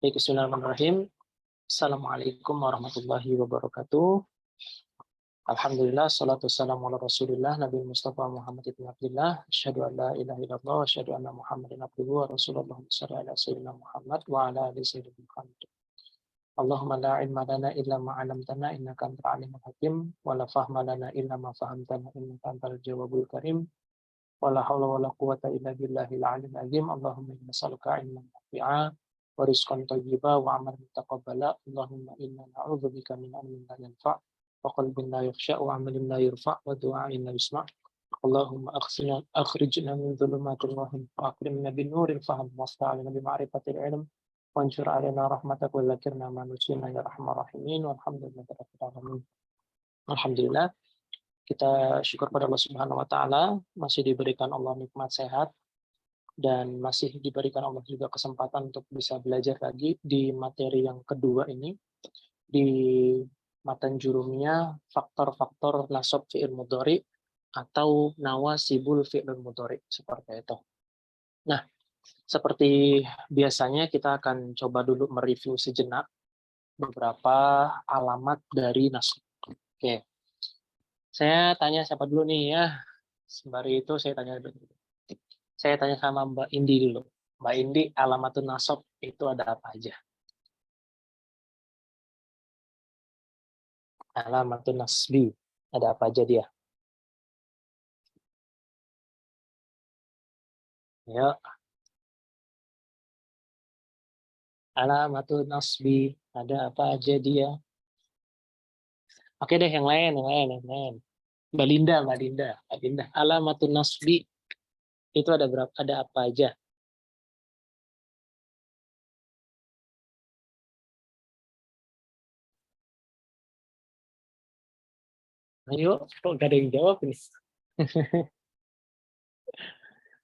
Baik, bismillahirrahmanirrahim. Assalamualaikum warahmatullahi wabarakatuh. Alhamdulillah, salatu wassalamu ala rasulillah, Nabi Mustafa Muhammad ibn Abdullah, asyhadu an la ilaha illallah, wa asyhadu anna Muhammadan abduhu wa rasulullah, sallallahu ala sayyidina Muhammad wa ala alihi sayyidina Muhammad. Allahumma la ilma lana illa ma 'allamtana innaka antal alimul hakim, wa la fahma lana illa ma fahamtana innaka antal jawabul karim, wa la haula wa la quwwata illa billahil aliyyil azim. Allahumma inna nas'aluka ilman nafi'a wa rizqan thayyiba wa 'amalan mutaqabbala. Allahumma inna na'udzubika min ilmin la yanfa' wa qalbin la yakhsha wa 'amalin la yurfa' wa du'a'in la yusma'. Allahumma akhrijna min dhulumatil wahmi wa akrimna bin nuril fahm wasta'ina bi ma'rifatil ilm wansur 'alaina rahmatak wa dzakirna ma nusina ya arhamar rahimin walhamdulillahi rabbil alamin. Alhamdulillah, kita syukur pada Allah Subhanahu wa taala masih diberikan Allah nikmat sehat dan masih diberikan Allah juga kesempatan untuk bisa belajar lagi di materi yang kedua ini, di matan jurumiyah faktor-faktor nasab fi'il mudhari atau nawasibul fi'il mudhari, seperti itu. Nah, seperti biasanya kita akan coba dulu mereview sejenak beberapa alamat dari nasab. Oke. Saya tanya siapa dulu nih ya. Sembari itu saya tanya sama Mbak Indi dulu. Mbak Indi, alamatun nasab itu ada apa aja? Alamatun nasbi, ada apa aja dia? Ya. Alamatun nasbi, ada apa aja dia? Oke deh, yang lain. Mbak Linda. Alamatun nasbi itu ada apa aja? Ayo, kok gak ada yang jawab nih?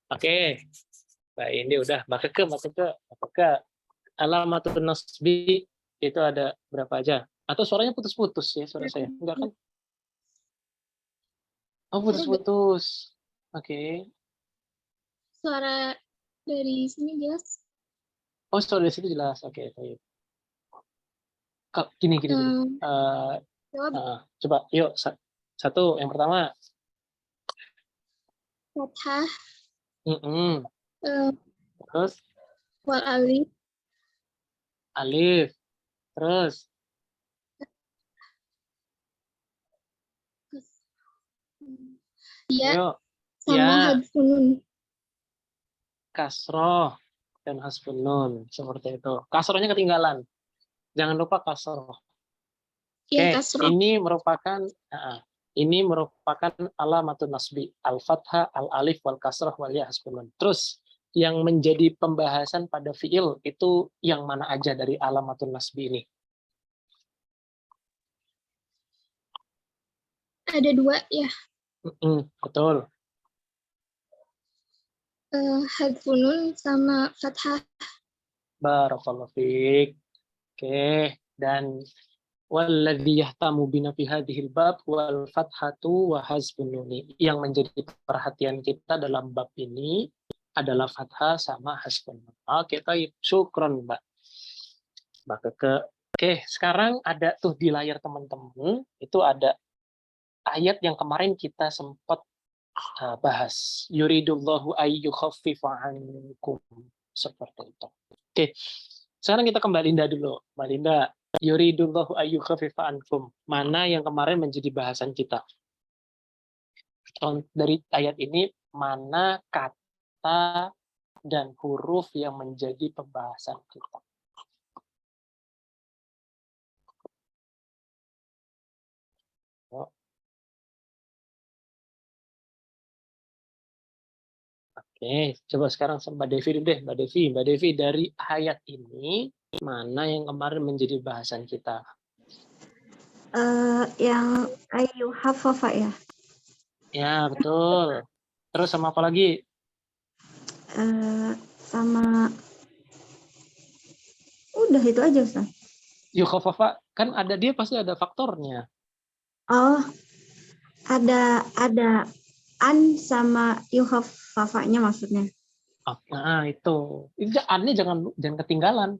Oke, Mbak Indi udah. Mbak Keke. Alamatun nasbi itu ada berapa aja? Atau suaranya putus-putus ya suara saya? Enggak kan? Oh, putus-putus. Oke. Suara dari sini jelas? Oh, suara dari situ jelas. Oke, baik. Gini. Coba, yuk. Satu, yang pertama. Fathah. Terus? Wal alif. Alif. Terus? Ya. Ayo. Sama hadfun nun. Kasroh dan hasbun nun. Seperti itu. Kasrohnya ketinggalan. Jangan lupa kasroh. Ya, Oke, kasroh. ini merupakan alamatun nasbi, al-fathah, al-alif, wal kasrah, wal ya hasbun nun. Terus yang menjadi pembahasan pada fiil itu yang mana aja dari alamatun nasbi ini? Ada dua ya. Betul. Hadfun nun sama fathah. Barakallahu fiik. Oke, dan walladzi yahtamu bina fi hadhil bab wal fathatu wa hasbun nun. Yang menjadi perhatian kita dalam bab ini adalah fathah sama hasbun nun. Oke, baik. Syukron, Mbak Keke. Oke, sekarang ada tuh di layar teman-teman, itu ada ayat yang kemarin kita sempat bahas. Yuridullahu ayyukhaffifa ankum. Seperti itu. Oke, sekarang kita ke Mbak Linda dulu. Mbak Linda, yuridullahu ayyukhaffifa ankum. Mana yang kemarin menjadi bahasan kita? Dari ayat ini, mana kata dan huruf yang menjadi pembahasan kita? Oke, coba sekarang Mbak Devi deh. Mbak Devi dari ayat ini, mana yang kemarin menjadi bahasan kita? Yang ayu hafafa ya? Ya, betul. Terus sama apa lagi? Sama udah itu aja, Ustaz. Yukhafafa, kan ada dia pasti ada faktornya. Oh, ada an sama yukhafafanya maksudnya. Nah, itu. An-nya jangan ketinggalan.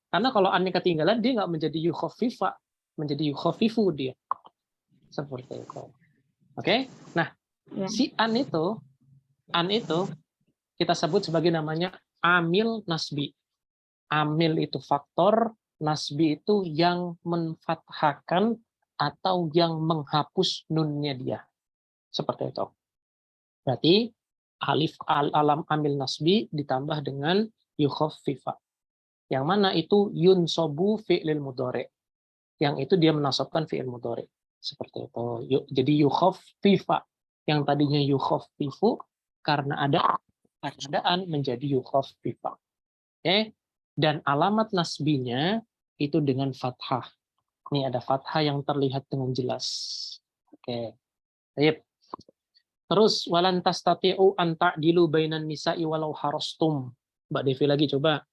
Karena kalau an ketinggalan, dia nggak menjadi yukhaffifa, menjadi yukhaffifu dia. Seperti itu. Oke? Nah, Ya. si an itu kita sebut sebagai namanya amil nasbi. Amil itu faktor, nasbi itu yang menfathahkan atau yang menghapus nunnya dia. Seperti itu. Berarti alif alam amil nasbi ditambah dengan yukhaffifa. Yang mana itu yunsobu fi'lil mudhari. Yang itu dia menasabkan fi'il mudhari. Seperti itu. Jadi yukhaffifa. Yang tadinya yukhaffifu karena ada keadaan menjadi yukhaffifa. Oke? Dan alamat nasbinya itu dengan fathah. Ini ada fathah yang terlihat dengan jelas. Oke. Baik. Terus walan tastati'u an ta'dilu bainan nisa'i walau harastum. Mbak Devi lagi coba.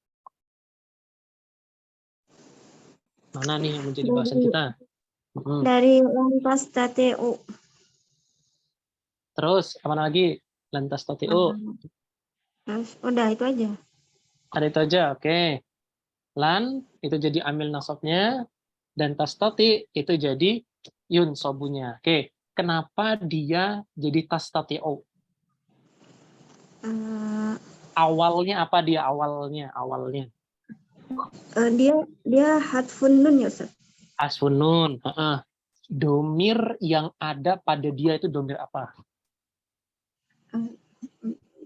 Mana nih yang menjadi bahasan kita? Dari lantas TTU. Terus apa lagi? Lantas tastati'u. Terus udah itu aja. Ada itu aja, oke. Lan itu jadi amil nasabnya dan tastati itu jadi yun sobunya. Oke. Kenapa dia jadi tastati'u? Awalnya apa dia awalnya? Dia hadfun nun ya Ustaz. Asfun nun. Domir yang ada pada dia itu domir apa?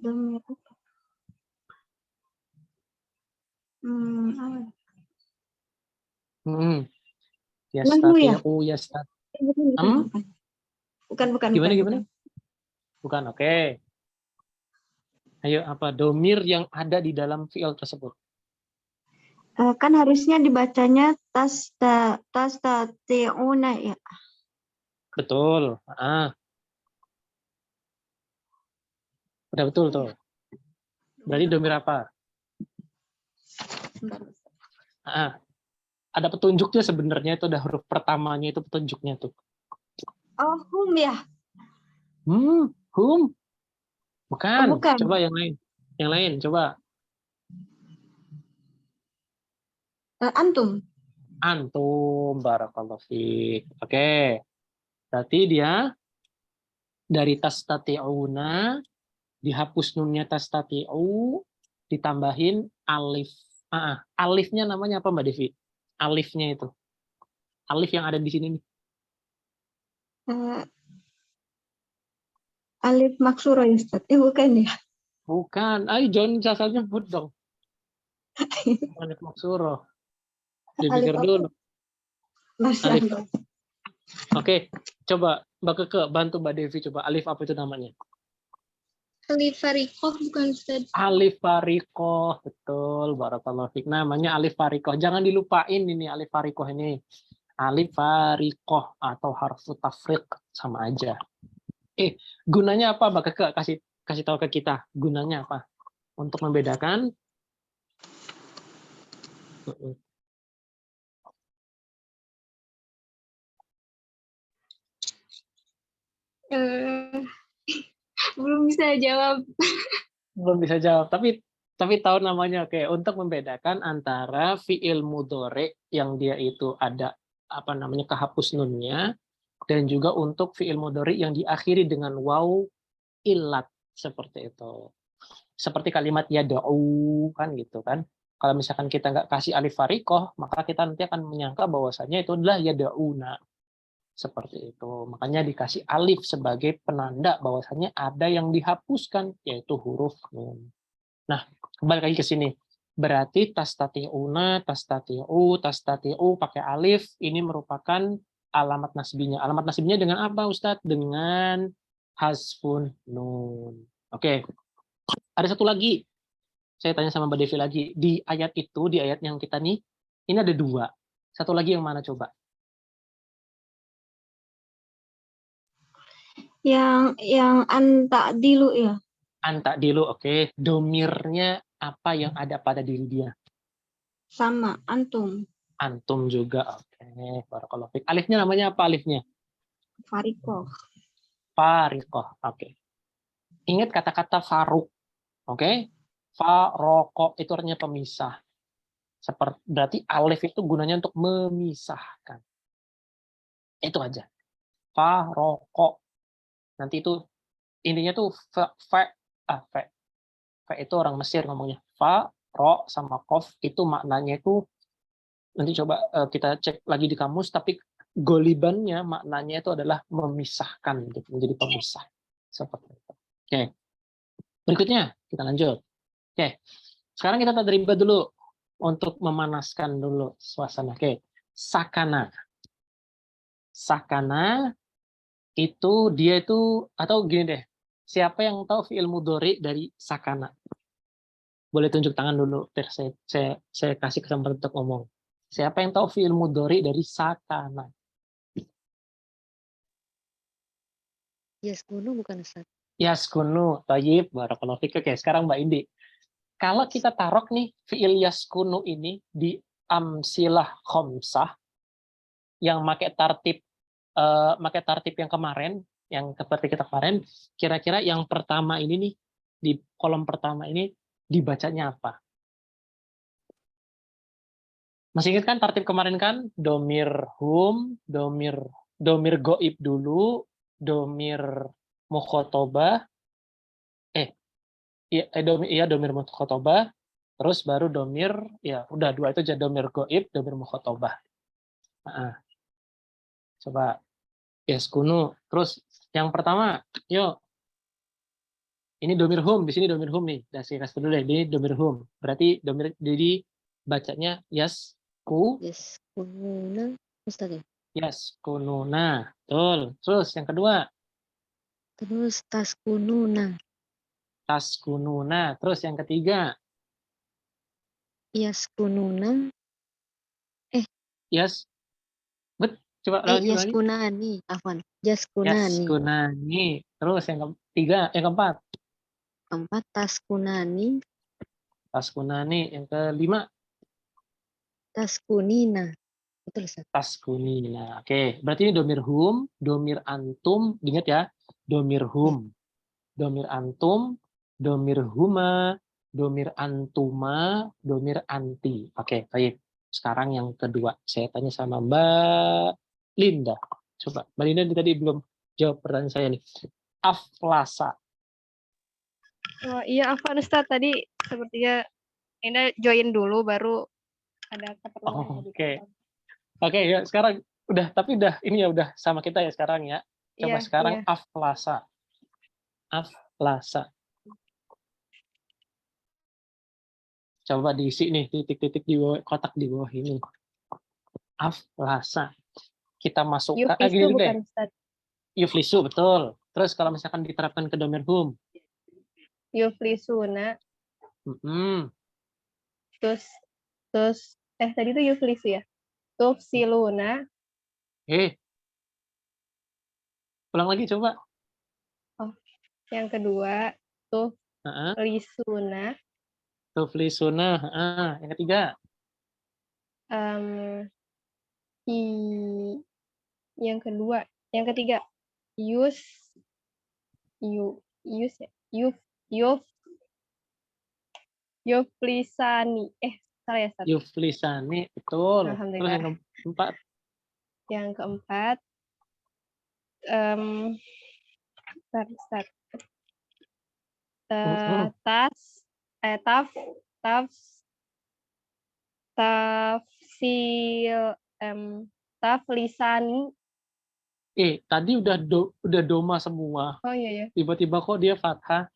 Domir apa? Yastati'u yastat. Bukan. Gimana? Bukan, oke. Ayo, apa domir yang ada di dalam fi'il tersebut? Kan harusnya dibacanya tastati'una ya. Betul. Udah betul tuh. Berarti domir apa? Ada petunjuknya sebenarnya, itu ada huruf pertamanya itu petunjuknya tuh. Oh, hum ya. Hum. Bukan. Bukan. Coba yang lain. Yang lain, coba. Antum. Antum, barakallahu fiik. Oke. Berarti dia dari tastati'una dihapus nunnya tastati'u, ditambahin alif. Alifnya namanya apa Mbak Devi? Alifnya itu. Alif yang ada di sini nih. Alif maksuro ya Ustaz. Bukan ya? Bukan. Ayo jangan asal nyebut dong. Alif maksuro. Dipikir dulu. Alif. Oke, coba Mbak Keke bantu Mbak Devi coba. Alif apa itu namanya? Alif Fariqoh bukan Ustaz. Alif Fariqoh, betul. Barakallahu fiik. Namanya Alif Fariqoh. Jangan dilupain ini Alif Fariqoh ini. Alif Fariqoh atau harfu tafriq sama aja. Gunanya apa Mbak Keke? Kasih tahu ke kita. Gunanya apa? Untuk membedakan Belum bisa jawab. Belum bisa jawab, tapi tahu namanya. Oke, untuk membedakan antara fiil mudhari yang dia itu ada apa namanya kehapus nunnya dan juga untuk fiil mudhari yang diakhiri dengan waw illat seperti itu. Seperti kalimat yad'u kan gitu kan. Kalau misalkan kita nggak kasih alif fariqoh, maka kita nanti akan menyangka bahwasanya itu adalah yad'una. Seperti itu. Makanya dikasih alif sebagai penanda bahwasanya ada yang dihapuskan, yaitu huruf nun. Nah, kembali lagi ke sini. Berarti tastati'una, tastati'u pakai alif, ini merupakan alamat nasbinya. Alamat nasbinya dengan apa, Ustadz? Dengan hasfun nun. Oke. Ada satu lagi. Saya tanya sama Mbak Devi lagi. Di ayat itu, di ayat yang kita nih, ini ada dua. Satu lagi yang mana coba? Yang anta dilu ya. Anta dilu, oke. Domirnya apa yang ada pada diri dia? Sama, antum. Antum juga, oke. Barakallahu fiik. Alifnya namanya apa alifnya? Fariqoh. Fariqoh, oke. Ingat kata-kata faruk, oke? Faroko itu artinya pemisah. Berarti alif itu gunanya untuk memisahkan. Itu aja. Faroko. Nanti itu intinya tuh fa itu orang Mesir ngomongnya. Fa, ro sama kof itu maknanya itu nanti coba kita cek lagi di kamus, tapi golibannya maknanya itu adalah memisahkan, gitu, menjadi pemisah. Seperti itu. Oke. Berikutnya kita lanjut. Oke. Sekarang kita tadribah dulu untuk memanaskan dulu suasana. Oke. Sakana. Sakana itu dia itu, atau gini deh. Siapa yang tahu fi'il mudhari dari sakana? Boleh tunjuk tangan dulu, saya kasih kesempatan untuk ngomong. Siapa yang tahu fi'il mudhari dari sakana? Yaskunu bukan Ustaz. Yaskunu, tayyib, barakallahu fik. Oke, sekarang Mbak Indi. Kalau kita taruh nih fi'il yaskunu ini di amsilah khamsah yang pakai tartib yang kemarin, yang seperti kita kemarin, kira-kira yang pertama ini nih, di kolom pertama ini dibacanya apa? Masih ingat kan tartib kemarin kan? Domir hum, domir goib dulu, domir mukhotobah, domir mukhotobah, terus baru domir, ya udah dua itu jadi domir goib, domir mukhotobah. Coba yaskunu. Terus yang pertama, yuk. Ini domir hum, di sini domir hum nih. Saya kasih dulu deh, ini domir hum. Berarti domir, jadi bacanya Yaskununa Ustaz ya. yaskununa. Betul. Terus yang kedua, Terus taskununa. taskununa. Terus yang ketiga, Yaskununa. Coba lagi. Yaskunani. Afwan. Yaskunani. Yaskunani. Terus yang ketiga, yang keempat, Keempat taskunani. taskunani. Yang kelima, Taskunina. Betul Ustaz. taskunina. Oke, berarti ini domir hum, domir antum, ingat ya, domir hum, domir antum, domir huma, domir antuma, domir anti. Oke, baik. Sekarang yang kedua, saya tanya sama Mbak Linda. Coba, Mbak Linda tadi belum jawab pertanyaan saya nih. Aflasa. Oh iya, Afan Ustaz, tadi sepertinya Ina join dulu baru ada keperluan. Oke, ya sekarang ini ya udah sama kita ya sekarang ya. Coba sekarang Iya. aflasa. Aflasa. Coba diisi nih titik-titik di bawah, kotak di bawah ini. Aflasa. Kita masukkan Yuflisu bukan Ustaz. Yuflisu, betul. Terus kalau misalkan diterapkan ke domir hum. Yuflisuna. Terus tadi itu yuflisu ya. Tufsiluna. Ulang lagi coba. Oh, yang kedua tuflisuna. Tuflisuna. Yang ketiga. Yang ketiga yuflisani. Salah ya, Ustaz? Yuflisani, betul. Terus yang keempat. Yang keempat Ustaz. Taflisani. Tadi udah doma semua. Oh iya ya. Tiba-tiba kok dia fathah.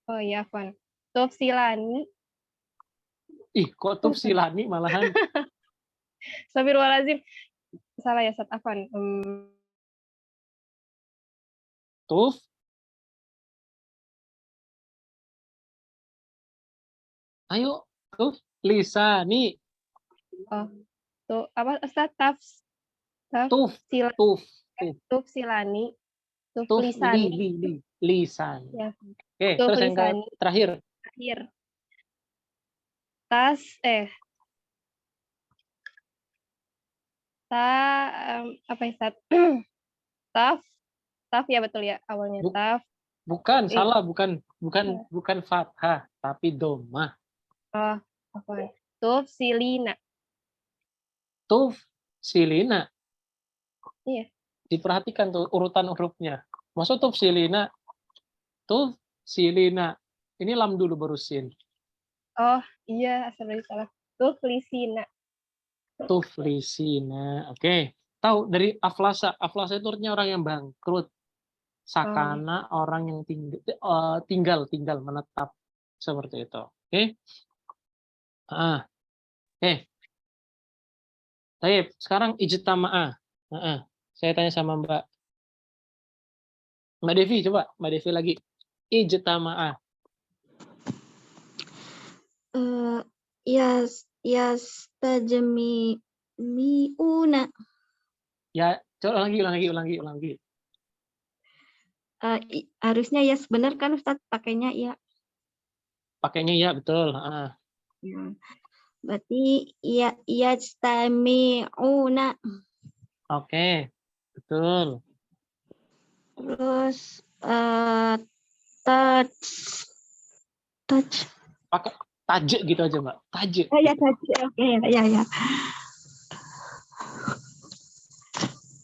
Oh iya, Afwan. Tufsilani. Kok tufsilani malahan. Astagfirullahaladzim. Salah ya, Ustaz. Afwan. Ayo, lisani. Oh, tuh apa Ustaz? Tufsilani. Tuflisani. Lisani. Ya. Oke, terus yang terakhir. Apa Ustaz? Taf ya, betul ya awalnya taf. Bukan, salah, bukan fathah, tapi domah. Oh, apa? Tufsilina. Tufsilina. Iya. Diperhatikan tuh urutan hurufnya. Maksud tufsilina, tufsilina. Ini lam dulu baru sin. Oh, iya, asal salah. Tuflisina. Tuflisina. Oke. Tahu dari aflasa. Aflasa itu artinya orang yang bangkrut. Sakana orang yang tinggal menetap. Seperti itu. Oke. Oke. Baik, sekarang ijtama'ah. Saya tanya sama Mbak Devi, coba Mbak Devi lagi. Ijtama'ah. Yastajmi'una. Ya, coba ulangi. Harusnya ya benar kan Ustaz pakainya ya. Pakainya ya, betul. Ya. Berarti ya yastami'una. Oke, betul. Terus touch. Pakai taje gitu aja, Mbak. Taje. Oh ya touch. Oke, ya.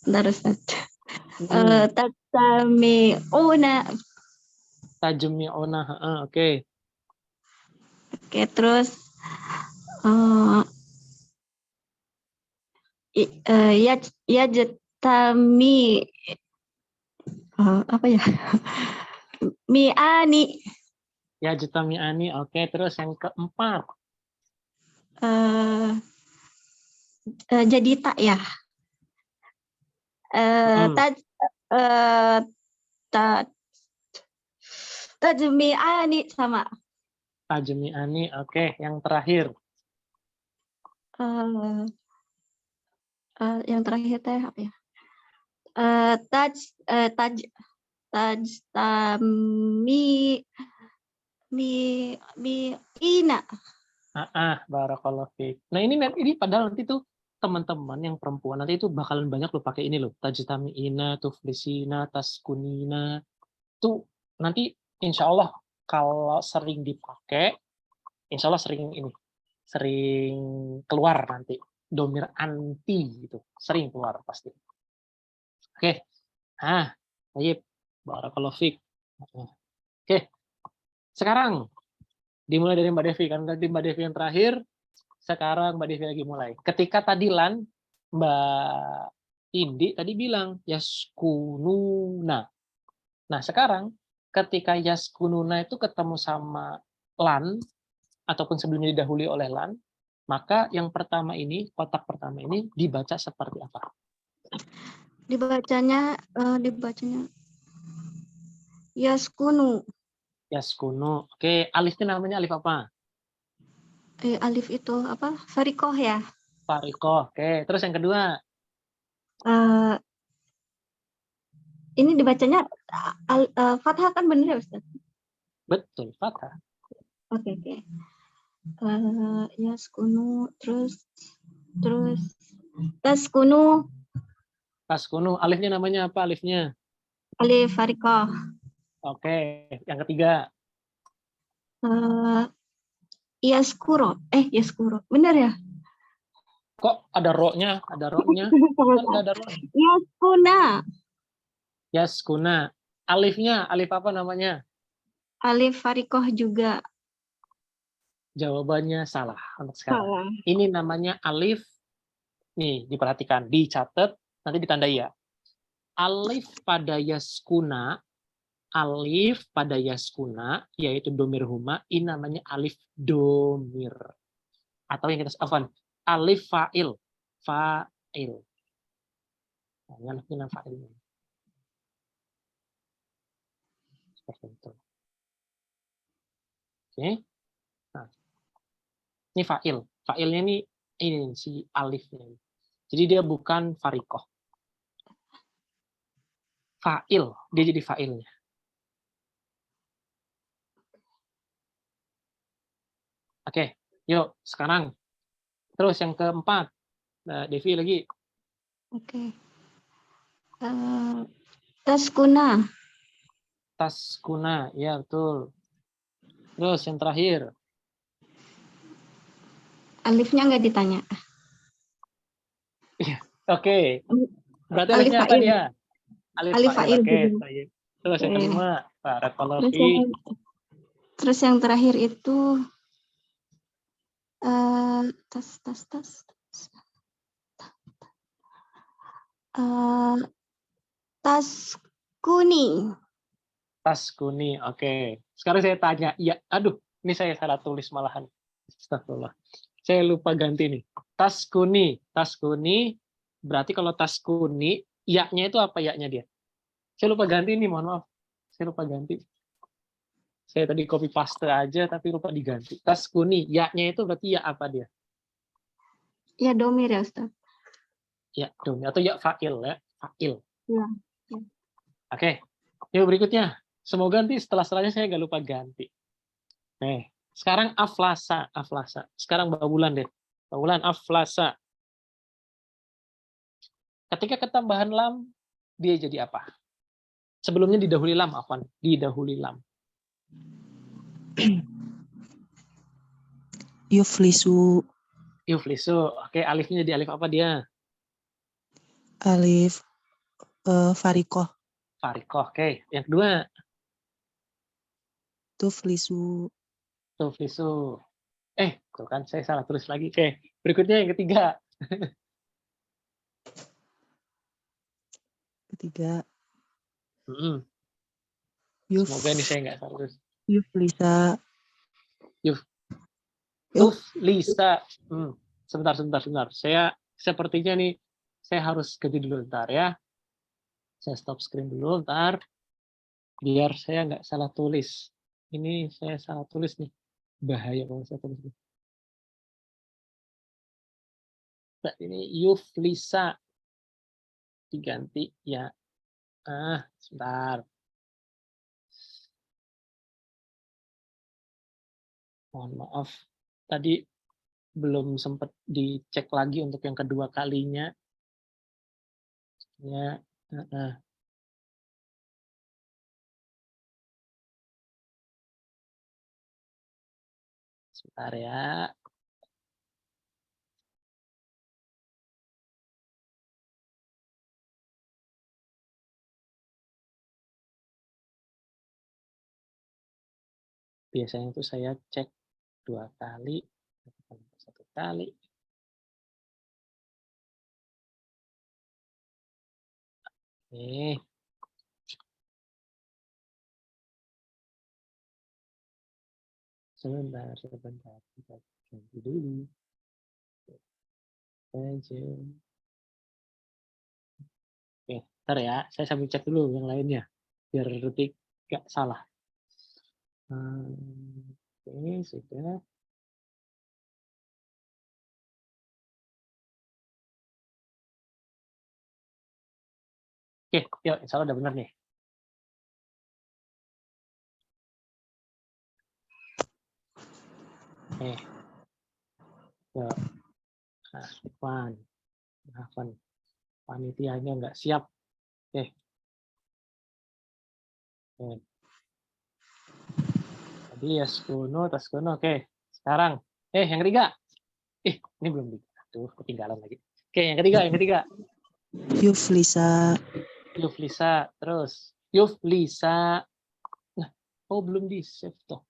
Bentar Ustaz. Tajami'una. Tajami'una, oke. Oke, terus yajtami apa ya? Mi'ani. Ya, jutami'ani. Oke, terus yang keempat. Jadi tak ya. Tajmi'ani sama. Tajami'ani, oke. Yang terakhir. Yang terakhir teh apa ya? Ina. Barakallahu fiik. Nah, ini padahal nanti tuh teman-teman yang perempuan nanti itu bakalan banyak lo pakai ini loh. Tajtami'ina, tuflisina, taskunina. Tuh nanti insya Allah kalau sering dipakai, insya Allah sering keluar nanti. Domir anti gitu. Sering keluar pasti. Oke. Baik. Barakallahu fiik. Oke. Sekarang dimulai dari Mbak Devi, kan tadi Mbak Devi yang terakhir, sekarang Mbak Devi lagi mulai. Ketika tadi Mbak Indi tadi bilang yaskununa. Nah, sekarang ketika yaskununa itu ketemu sama lan ataupun sebelumnya didahului oleh lan, maka yang pertama ini, kotak pertama ini dibaca seperti apa? Dibacanya yaskunu. Yaskunu. Oke, alifnya namanya alif apa? Alif itu apa? Farikoh ya. Farikoh. Oke, terus yang kedua? Ini dibacanya fathah kan benar ya Ustaz? Betul, fathah. Oke. Yaskunu terus taskunu. Taskunu. Alifnya namanya apa alifnya? Alif farikoh. Oke, yang ketiga. Yaskuro. Benar ya? Kok ada ro-nya? Ada ro-nya? Kan nggak ada ro-nya. Yaskuna. Yaskuna. Alifnya, alif apa namanya? Alif farikoh juga. Jawabannya salah untuk sekarang. Salah. Ini namanya alif. Nih, diperhatikan, dicatat, nanti ditandai ya. Alif pada yaskuna, yaitu domir huma, ini namanya alif domir. Atau yang kita alif fa'il. Fa'il. Nah, ini fa'ilnya. Seperti itu. Oke. Nah, ini fa'il. Fa'ilnya ini si alifnya. Jadi dia bukan farikoh. Fa'il, dia jadi fa'ilnya. Oke, yuk sekarang. Terus yang keempat. Devi lagi. Oke. Taskuna. Taskuna, ya betul. Terus yang terakhir. Alifnya nggak ditanya. Oke. Berarti Alif alifnya apa fa'il. dia? Alif Alif fa'il. fa'il Oke. dulu. Baik. Terus yang Oke. kedua, barakallahu Terus fiik. yang terakhir itu tas. Tas kuning. Tas kuning. Oke. Sekarang saya tanya. Ya, aduh, ini saya salah tulis malahan. Astagfirullah. Saya lupa ganti nih. Tas kuning. Tas kuning. Berarti kalau tas kuning, ya-nya itu apa ya-nya dia? Saya lupa ganti nih, mohon maaf. Saya lupa ganti. Saya tadi copy paste aja tapi lupa diganti. Tas kuning, ya-nya itu berarti ya apa dia? Ya domir ya Ustaz. Ya, dong. Atau ya fa'il ya. Fa'il. Ya. Oke. Yuk berikutnya. Semoga nanti setelah-setelahnya saya nggak lupa ganti. Nih, sekarang aflasa. Aflasa. Sekarang Mbak Wulan deh. Mbak Wulan, aflasa. Ketika ketambahan lam, dia jadi apa? Sebelumnya didahului lam, afwan. Didahului lam. Yuflisu. Yuflisu. Oke, alifnya jadi alif apa dia? Alif farikoh. Farikoh. Oke. Yang kedua, Tuflisu. tuflisu. Tuh kan saya salah tulis lagi. Oke. Berikutnya yang ketiga. Ketiga. Mm-mm. Yuf. Semoga ini saya nggak salah tulis. Yuflisa. Tuflisa. Sebentar. Saya sepertinya nih, saya harus ganti dulu ntar ya. Saya stop screen dulu ntar. Biar saya nggak salah tulis. Ini saya salah tulis nih. Bahaya kalau saya tulis nih. Nah, ini Yuflisa. Diganti ya. Sebentar. Mohon maaf. Tadi belum sempat dicek lagi untuk yang kedua kalinya. Ya. Sebentar ya. Biasanya itu saya cek 2 kali, 1 kali. Oke. Sebentar. Kita ganti dulu. Aja. Oke, ntar ya. Saya sambil cek dulu yang lainnya. Biar detik nggak salah. Oke, sudah. Oke, yuk. Insya Allah udah benar nih. Yuk. Afwan. Panitianya nggak siap. Oke. Tadi ya tas kuno. Oke. Sekarang. Yang ketiga. Ini belum di. Aduh, ketinggalan lagi. Oke, yang ketiga. Yuflisa. Yuflisa. Terus. Yuflisa. Nah, belum di save toh.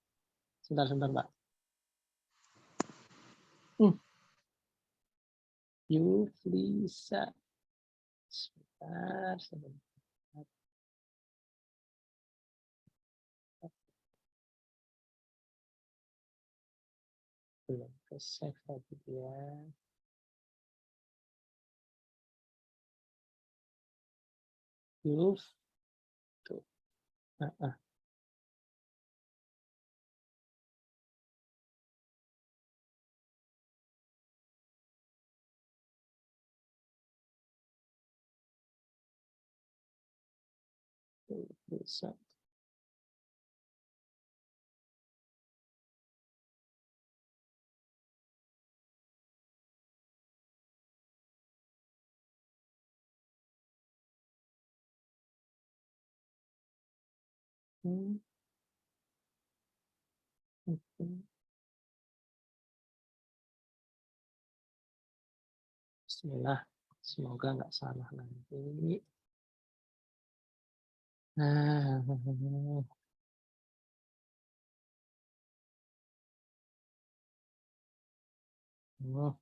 Sebentar, Mbak. Yuflisa. Sebentar. Belum ke save lagi ya. Yuf. Tuh. Bisa. Bismillah. Semoga nggak salah nanti. Nah. Oh.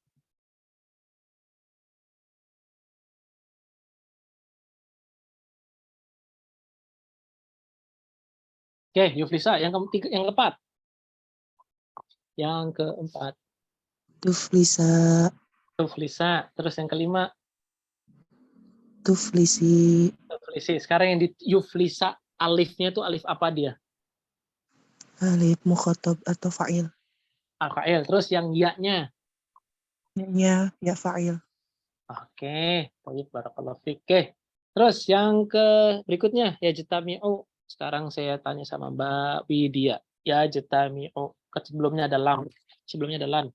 Oke, Yuflisa, yang ketiga, yang keempat. Yang keempat, Yuflisa, Yuflisa. Terus yang kelima, Tuflisi, Yuflisi. Sekarang yang di Yuflisa, alifnya itu alif apa dia? alif mukhatab atau fa'il. Al-fa'il. Terus yang ya-nya. Ya, ya fa'il. Oke, baik, barakallahu fiik. Oke. Terus yang ke berikutnya, ya jetami'u. Sekarang saya tanya sama Mbak Widya. Ya jetami'u. Sebelumnya ada lam. Sebelumnya ada lam.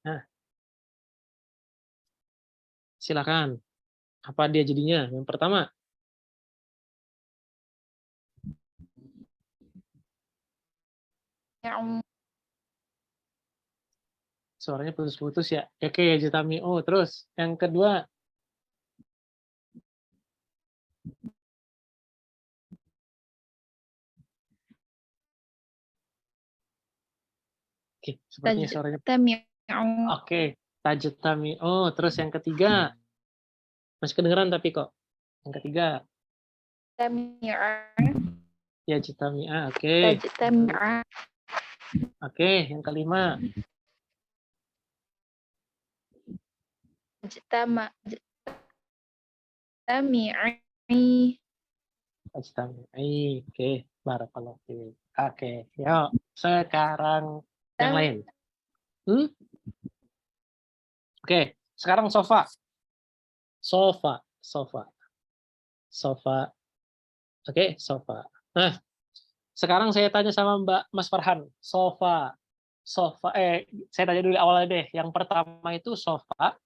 Nah, silakan. Apa dia jadinya? Yang pertama. Suaranya putus-putus ya. Oke, ya jetami'u. Terus yang kedua. Oke, sepertinya suaranya. Oke, tajtami'u. Terus yang ketiga. Masih kedengeran tapi kok. Yang ketiga. Ya jetami'a. Oke. Oke, yang kelima. Tajtami'i. Oke, barakallahu fiik. Oke, yuk. Sekarang yang lain. Oke, sekarang sofa. Sofa. Oke, sofa. Nah, sekarang saya tanya sama Mbak Mas Farhan. Sofa. Saya tanya dulu awalnya deh. Yang pertama itu sofa.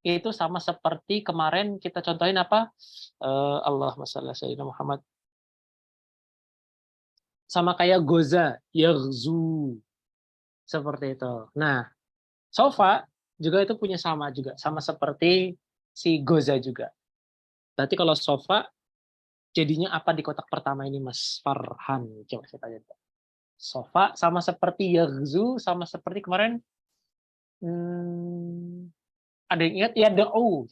Itu sama seperti kemarin kita contohin apa? Allahumma shalli ala sayyidina Muhammad. Sama kayak goza, yaghzu. Seperti itu. Nah, sofa juga itu punya sama seperti si goza juga. Berarti kalau sofa jadinya apa di kotak pertama ini Mas Farhan? Coba saya tanya. Sofa sama seperti yaghzu, sama seperti kemarin. Ada yang ingat? Yada'u.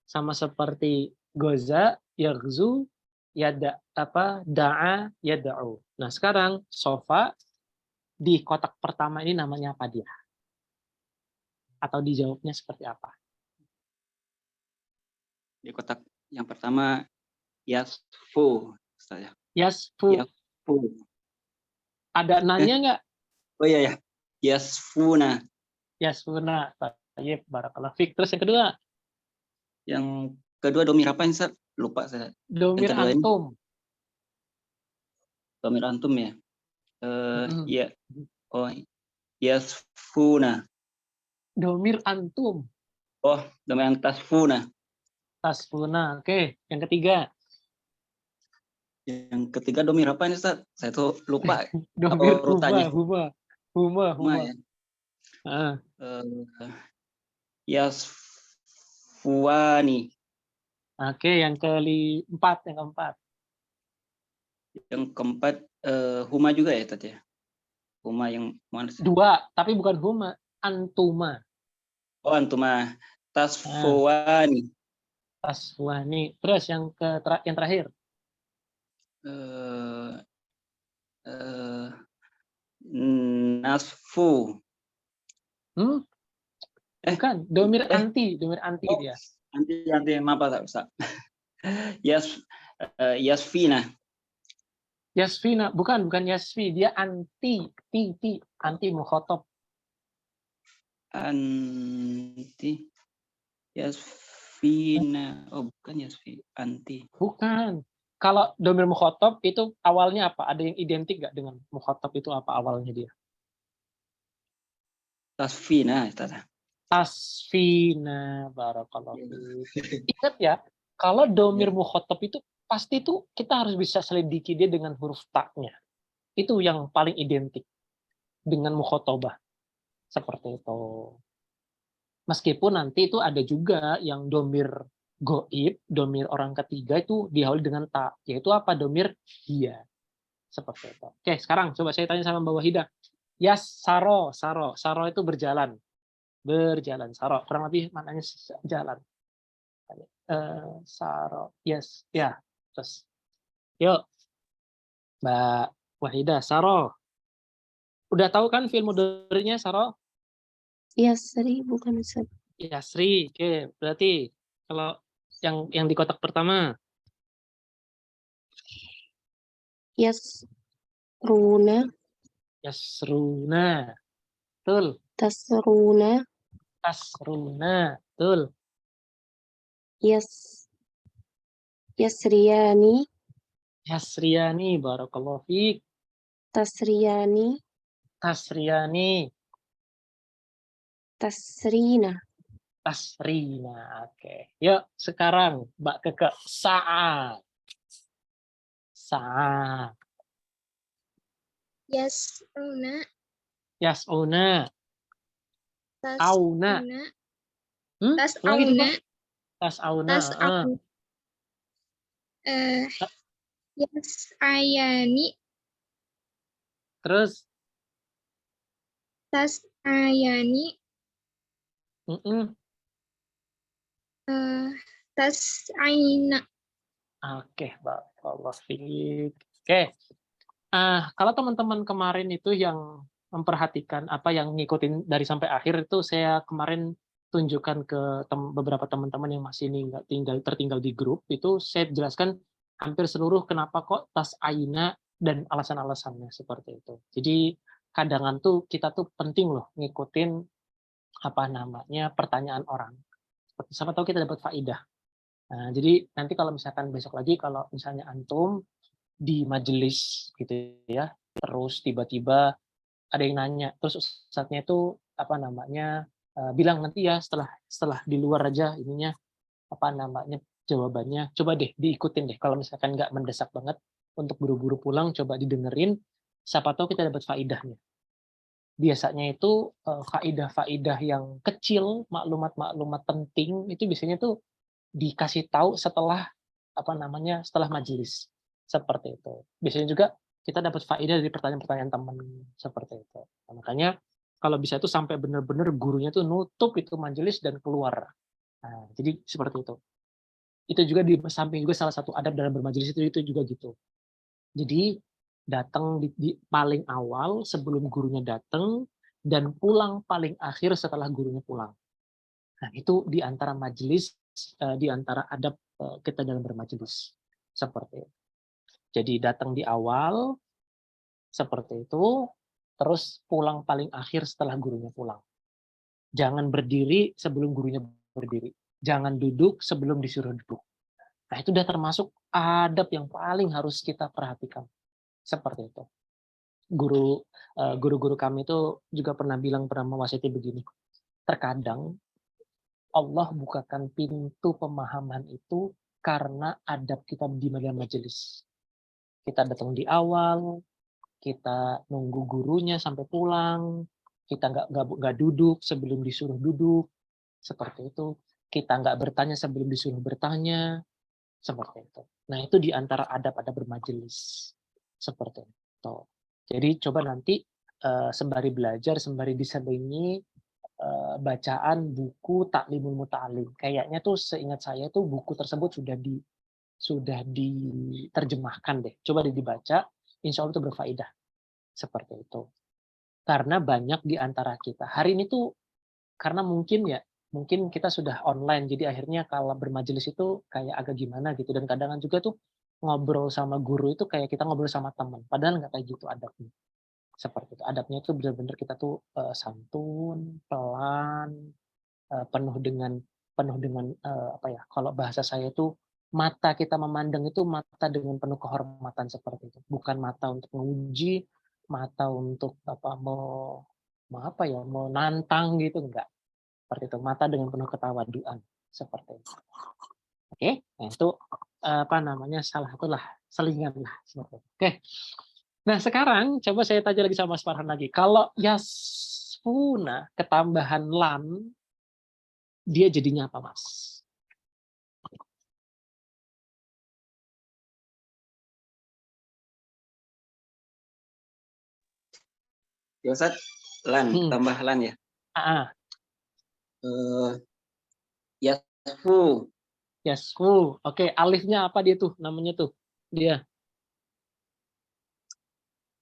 Sama seperti goza, yaghzu, da'a, yada'u. Nah, sekarang sofa di kotak pertama ini namanya apa dia? Atau dijawabnya seperti apa? Di kotak yang pertama yasfu. Yasfu. Ada nanya nggak? Oh iya ya. Yasfuna. Yasfuna. Baik, barakallahu fiik. Terus yang kedua? Yang kedua domir apa Ustaz? Lupa saya. Domir antum. Domir antum ya. Ya. Oh, yasfuna. Domir antum. Oh, domir tasfuna. Tasfuna. Oke, yang ketiga. Yang ketiga domir apa ini Ustaz? Saya tuh lupa. Domir huma. Ya. Yasfuani. Oke, yang keempat. Yang keempat huma juga ya Ustaz ya? Huma yang mana? Dua, tapi bukan huma, antuma. Oh, antuma. Tasfuani. Tasfuani. Terus yang terakhir. Nasfu. Bukan, domir anti dia. Anti apa Ustaz? Yasfina. Yasfina, bukan Yasfi, dia anti mukhatab. Anti Yasfina. Oh, bukan Yasfi, anti. Bukan. Kalau domir mukhatab itu awalnya apa? Ada yang identik nggak dengan mukhatab itu apa awalnya dia? Tasfina, Tasfina, barakallahu fiik. Ingat ya, kalau domir mukhatab itu pasti tuh kita harus bisa selidiki dia dengan huruf ta-nya. Itu yang paling identik dengan mukhatabah. Seperti itu. Meskipun nanti itu ada juga yang domir goib, domir orang ketiga itu diawali dengan ta, yaitu apa? Domir dia. Seperti itu. Oke, sekarang coba saya tanya sama Mbak Wahidah. Yas saro, saro, saro itu berjalan, berjalan. Saro kurang lebih maknanya jalan. Saro, yes, ya. Terus, yuk, Mbak Wahidah, saro. Udah tahu kan fi'il mudhari'nya saro? Yasri bukan Ustaz. Yasri, oke. Berarti kalau yang di kotak pertama, Yasruna, yasruna, betul. tasruna, Tasruna, betul. Yasriyani, Yasriyani, barakallahu fiik. Tasriyani, Tasriyani, Tasrina, Tasrina. Oke. Yuk, sekarang Mbak Keke, sa'a. Sa'a. Yas'una, Yas'una. Auna. Ulangi dulu, tas'auna, Pak. Tas'auna. tas'auna, yas'ayani, Terus? tas'ayani, tas'aina. Oke, barakallahu fiik. Oke. Kalau teman-teman kemarin itu yang memperhatikan apa yang ngikutin dari sampai akhir itu saya kemarin tunjukkan ke beberapa teman-teman yang masih tertinggal di grup itu saya jelaskan hampir seluruh kenapa kok tas aina dan alasan-alasannya seperti itu. Jadi kadang tuh kita tuh penting loh ngikutin apa namanya pertanyaan orang. Siapa tahu kita dapat faidah. Nah, jadi nanti kalau misalkan besok lagi kalau misalnya antum di majelis gitu ya, terus tiba-tiba ada yang nanya, terus ustadznya itu apa namanya bilang nanti ya setelah di luar aja ininya apa namanya jawabannya, coba deh diikutin deh kalau misalkan nggak mendesak banget untuk buru-buru pulang, coba didengerin, siapa tahu kita dapat faidahnya. Biasanya itu faidah-faidah yang kecil, maklumat-maklumat penting itu biasanya tuh dikasih tahu setelah apa namanya setelah majelis seperti itu. Biasanya juga kita dapat faedah dari pertanyaan-pertanyaan teman seperti itu. Nah, makanya kalau bisa itu sampai benar-benar gurunya tuh nutup itu majelis dan keluar. Nah, jadi seperti itu. Itu juga di samping juga salah satu adab dalam bermajelis itu juga gitu. Jadi datang di paling awal sebelum gurunya datang dan pulang paling akhir setelah gurunya pulang. Nah, itu di antara majelis, di antara adab kita dalam bermajelis. Seperti itu. Jadi datang di awal, seperti itu, terus pulang paling akhir setelah gurunya pulang. Jangan berdiri sebelum gurunya berdiri. Jangan duduk sebelum disuruh duduk. Nah, itu udah termasuk adab yang paling harus kita perhatikan. Seperti itu. Guru-guru kami itu juga pernah mewasiati begini. Terkadang Allah bukakan pintu pemahaman itu karena adab kita di majelis. Kita datang di awal, kita nunggu gurunya sampai pulang, kita nggak duduk sebelum disuruh duduk, seperti itu. Kita nggak bertanya sebelum disuruh bertanya, seperti itu. Nah, itu di antara adab-adab bermajelis, seperti itu. Jadi coba nanti sembari belajar, sembari diselingi bacaan buku Taklimul Muta'alim. Kayaknya tuh seingat saya tuh buku tersebut sudah diterjemahkan deh. Coba dibaca, insya Allah itu berfaedah. Seperti itu. Karena banyak di antara kita. Hari ini tuh, karena mungkin kita sudah online, jadi akhirnya kalau bermajelis itu kayak agak gimana gitu. Dan kadang juga tuh ngobrol sama guru itu kayak kita ngobrol sama teman. Padahal nggak kayak gitu adabnya. Seperti itu. Adabnya itu benar-benar kita tuh santun, pelan, penuh dengan apa ya? Kalau bahasa saya itu mata kita memandang itu mata dengan penuh kehormatan seperti itu. Bukan mata untuk menguji, mata untuk mau nantang gitu, enggak. Seperti itu. Mata dengan penuh ketawaduan seperti itu. Oke, nah itu apa namanya salah satulah selingan lah seperti itu. Oke. Nah, sekarang coba saya tanya lagi sama Mas Farhan lagi. Kalau yasfuna, ketambahan lam, dia jadinya apa, Mas? Ya Ustaz, lan, Hmm. tambah lan ya. Ah, Yasfu, yasfu. Oke, alifnya apa dia tuh? Namanya tuh. Dia.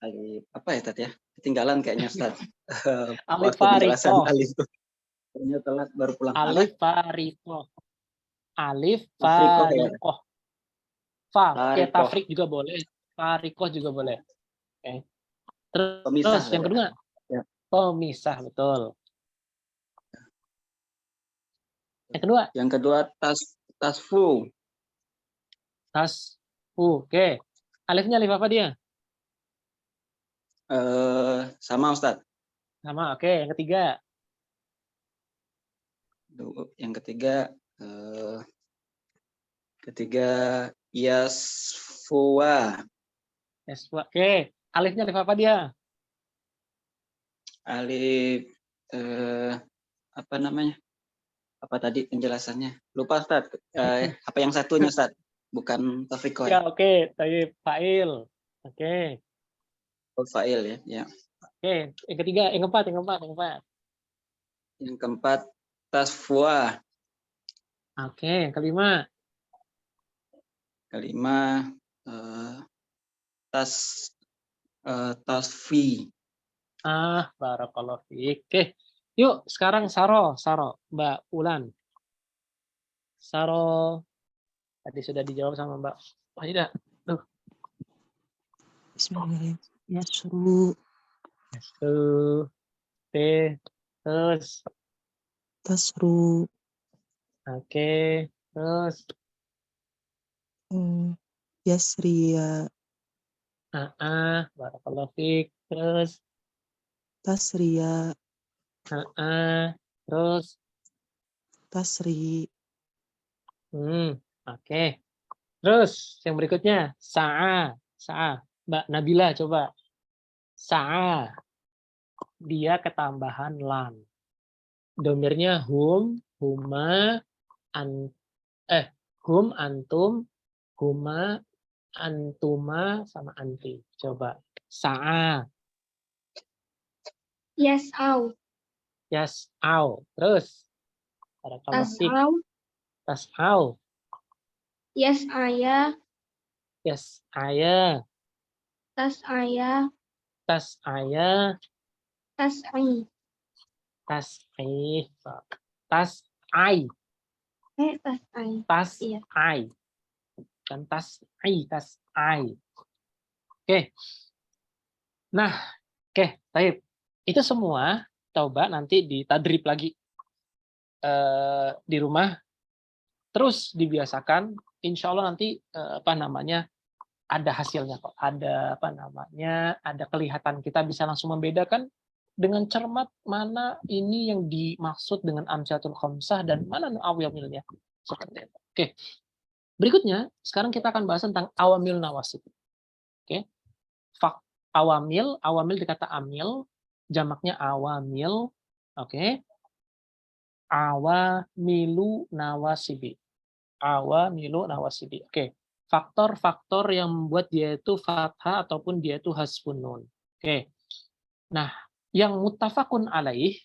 alif apa ya Tat ya? Ketinggalan kayaknya Ustaz. Alif Waktu penjelasan fariko. alif itu. Kayaknya telat baru pulang. Alif fariko. Alif Afriko kayak. fariko. Fa. Ya, Fariko. tafrik juga boleh. Fariko juga boleh. Oke. Pemisah, Terus yang ya. kedua. Ya. Pemisah, betul. Yang kedua. Tasfu. Oke. Alifnya alif apa dia? Sama Ustaz. Sama. Oke. Yang ketiga. Yang ketiga yasfuwa. Oke. Alifnya alif apa dia? Alif apa namanya? Apa tadi penjelasannya? Lupa Ustaz. Apa yang satunya Ustaz? Bukan Tafriko Ya, ya. oke. Tadi fa'il. Oke. Fa'il ya. Ya. Oke. Yang ketiga, yang keempat. Yang keempat tasfuwa. Oke. Yang kelima. Tasfi. Barakallahu fiik. Oke. Yuk, sekarang Saro, Mbak Ulan. Saro. Tadi sudah dijawab sama Mbak Wahida. Bismillahirrahmanirrahim. Yasru. Terus. Tasru. Oke. Terus. Yasriya. Barakallahu fiik. Terus. Tasriya. Terus. Tasri. Oke. Terus yang berikutnya sa'a. Mbak Nabila coba. Sa'a. Dia ketambahan lam. Domirnya hum, huma, hum, antum, huma, antuma, sama anti. Coba. Sa'a. Yas'au. Terus. Tas'au. Tas'au. Yas'aya. Tas'aya. Tas'aya. Tas'i. Tas'i. Tas'ai. Tas'ai. Iya. Tas'ai. Kan tas'ai. Oke. Nah, oke, baik. Itu semua coba nanti ditadrib lagi di rumah. Terus dibiasakan, insya Allah nanti ada hasilnya kok. Ada ada kelihatan, kita bisa langsung membedakan dengan cermat mana ini yang dimaksud dengan amsalatul khamsah dan mana awamilnya. Seperti itu. Oke. Berikutnya, sekarang kita akan bahas tentang awamil nawasib. Oke. Awamil dikata amil, jamaknya awamil. Oke. Awamilu nawasibi. Oke. Faktor-faktor yang membuat dia itu fathah ataupun dia itu hasfun nun. Oke. Nah, yang muttafaqun alaih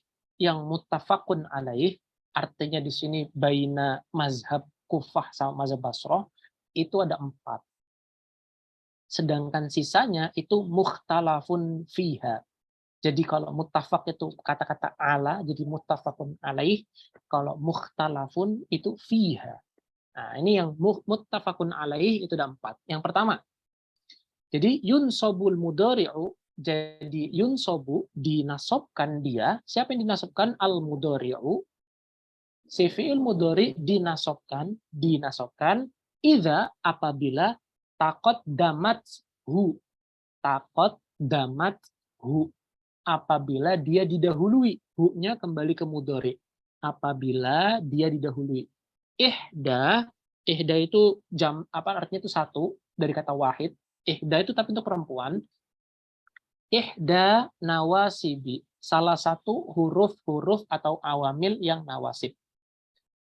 artinya di sini baina mazhab Kufah sama mazhab Basrah itu ada 4. Sedangkan sisanya itu mukhtalafun fiha. Jadi kalau muttafaq itu kata-kata ala, jadi muttafaqun alaih. Kalau mukhtalafun itu fiha. Nah, ini yang muttafaqun alaih itu ada 4. Yang pertama, jadi yunsobul mudhari'u, jadi yunsobu dinasobkan dia. Siapa yang dinasobkan? Al mudhari'u. Si fi'il mudhari dinasobkan idza apabila takot damat hu, apabila dia didahului, hu-nya kembali ke mudhari. Apabila dia didahului. Ihda itu artinya itu satu dari kata wahid. Ihda itu tapi untuk perempuan. Ihda nawasibi. salah satu huruf-huruf atau awamil yang nawasib.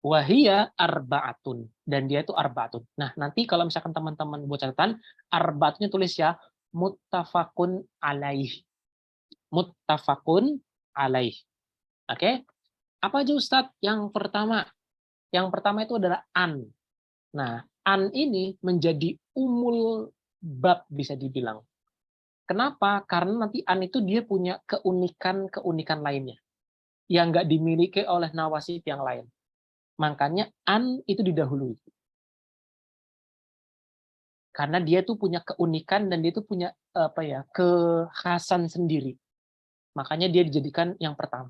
Wahia arbaatun, dan dia itu arbaatun. Nah, nanti kalau misalkan teman-teman buat catatan, arbaatnya tulis ya muttafaqun alaih. Muttafaqun alaih. Oke? Apa aja Ustadz? Yang pertama itu adalah an. Nah, an ini menjadi umul bab bisa dibilang. Kenapa? Karena nanti an itu dia punya keunikan lainnya yang nggak dimiliki oleh nawasib yang lain. Makanya an itu didahului. Karena dia tuh punya keunikan dan dia tuh punya kekhasan sendiri. Makanya dia dijadikan yang pertama.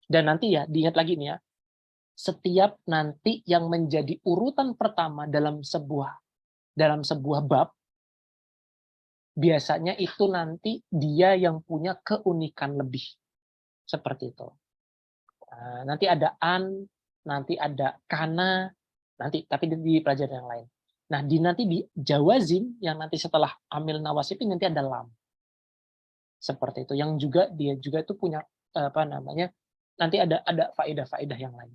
Dan nanti ya, diingat lagi nih ya, setiap nanti yang menjadi urutan pertama dalam sebuah bab, biasanya itu nanti dia yang punya keunikan lebih. Seperti itu. Nanti ada an, nanti ada kana, nanti tapi di pelajaran yang lain. Nah, nanti di jawazim yang nanti setelah amil nawasib ini nanti ada lam. Seperti itu. Yang juga dia juga itu punya nanti ada faedah-faedah yang lain.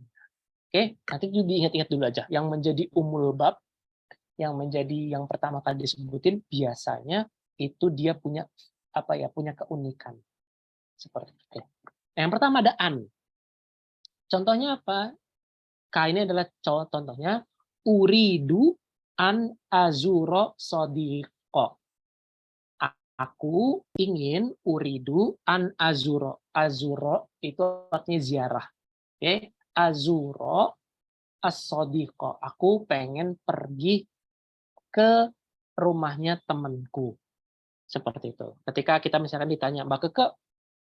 Oke, nanti itu diingat-ingat dulu aja. Yang menjadi umul bab, yang menjadi yang pertama kali disebutin biasanya itu dia punya punya keunikan. Seperti itu. Yang pertama ada an. Contohnya apa? K ini adalah contohnya uridu an azuro sodiqo. Aku ingin uridu an azuro. Azuro itu artinya ziarah. Oke, azuro as-sodiqo. Aku pengen pergi ke rumahnya temanku. Seperti itu. Ketika kita misalkan ditanya, Mbak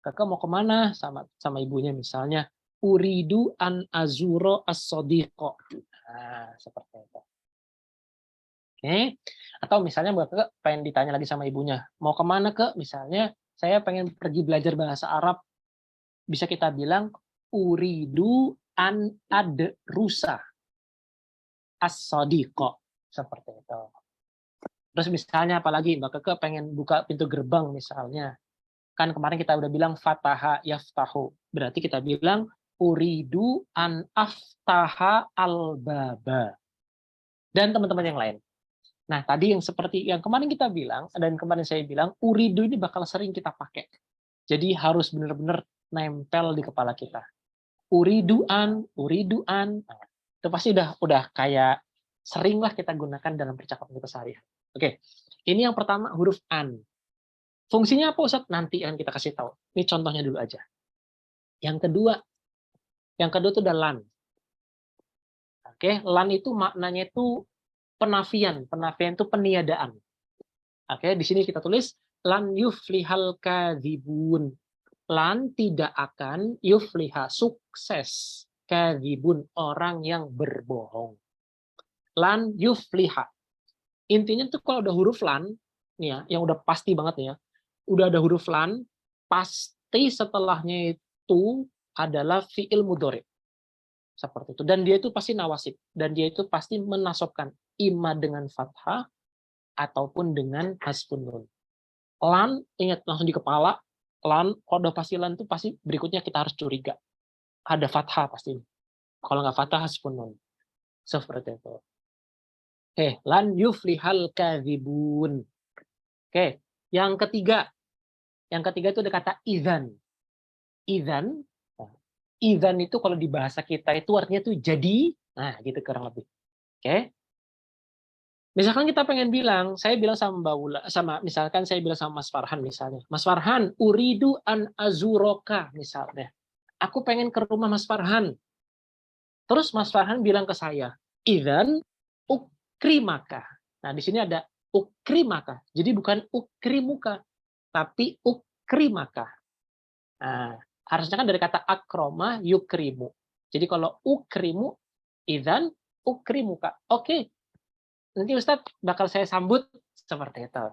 Keke mau kemana sama ibunya misalnya, uridu an azuro as-sodiqo. Nah, seperti itu. Oke. Atau misalnya Mbak Keke pengen ditanya lagi sama ibunya, mau kemana Kek? Misalnya, saya pengen pergi belajar bahasa Arab. Bisa kita bilang, uridu an adrusa as-sodiqo. Seperti itu. Terus misalnya apalagi Mbak Keke pengen buka pintu gerbang misalnya. Kan kemarin kita udah bilang fataha yaftahu. Berarti kita bilang uridu an aftaha al-baba. Dan teman-teman yang lain. Nah, tadi yang seperti yang kemarin kita bilang, dan kemarin saya bilang, uridu ini bakal sering kita pakai. Jadi harus benar-benar nempel di kepala kita. Uriduan. Nah, itu pasti udah kayak seringlah kita gunakan dalam percakapan kita sehari-hari. Oke, ini yang pertama huruf an. Fungsinya apa Ustaz? Nanti yang kita kasih tahu. Ini contohnya dulu aja. Yang kedua itu ada lan. Oke, lan itu maknanya itu penafian itu peniadaan. Oke, di sini kita tulis lan yuflihal kadzibun. Lan tidak akan yufliha sukses kadzibun orang yang berbohong. Lan yufliha. Intinya tuh kalau ada huruf lan nih ya, yang udah pasti banget nih ya. Udah ada huruf lan, pasti setelahnya itu adalah fi'il mudhari. Seperti itu. Dan dia itu pasti nawasib. Dan dia itu pasti menasobkan. Ima dengan fathah ataupun dengan hasbun nun. Lan, ingat langsung di kepala. Lan, kalau udah pasti lan itu pasti berikutnya kita harus curiga. Ada fathah pasti. Kalau nggak fathah hasbun nun. Seperti itu. Oke, lan yuflihal kadzibun. Oke, yang ketiga itu ada kata idzan. Idzan itu kalau di bahasa kita itu artinya tuh jadi, nah gitu kurang lebih. Oke. Misalkan kita pengen bilang, saya bilang sama Mbak Wula, misalkan saya bilang sama Mas Farhan misalnya, Mas Farhan, uridu an azuroka misalnya. Aku pengen ke rumah Mas Farhan. Terus Mas Farhan bilang ke saya, idzan ukrimaka. Nah, di sini ada ukrimaka. Jadi bukan ukrimuka, tapi ukrimaka. Nah, harusnya kan dari kata akroma yukrimu. Jadi kalau ukrimu, idzan ukrimuka. Oke. Nanti Ustadz bakal saya sambut seperti itu.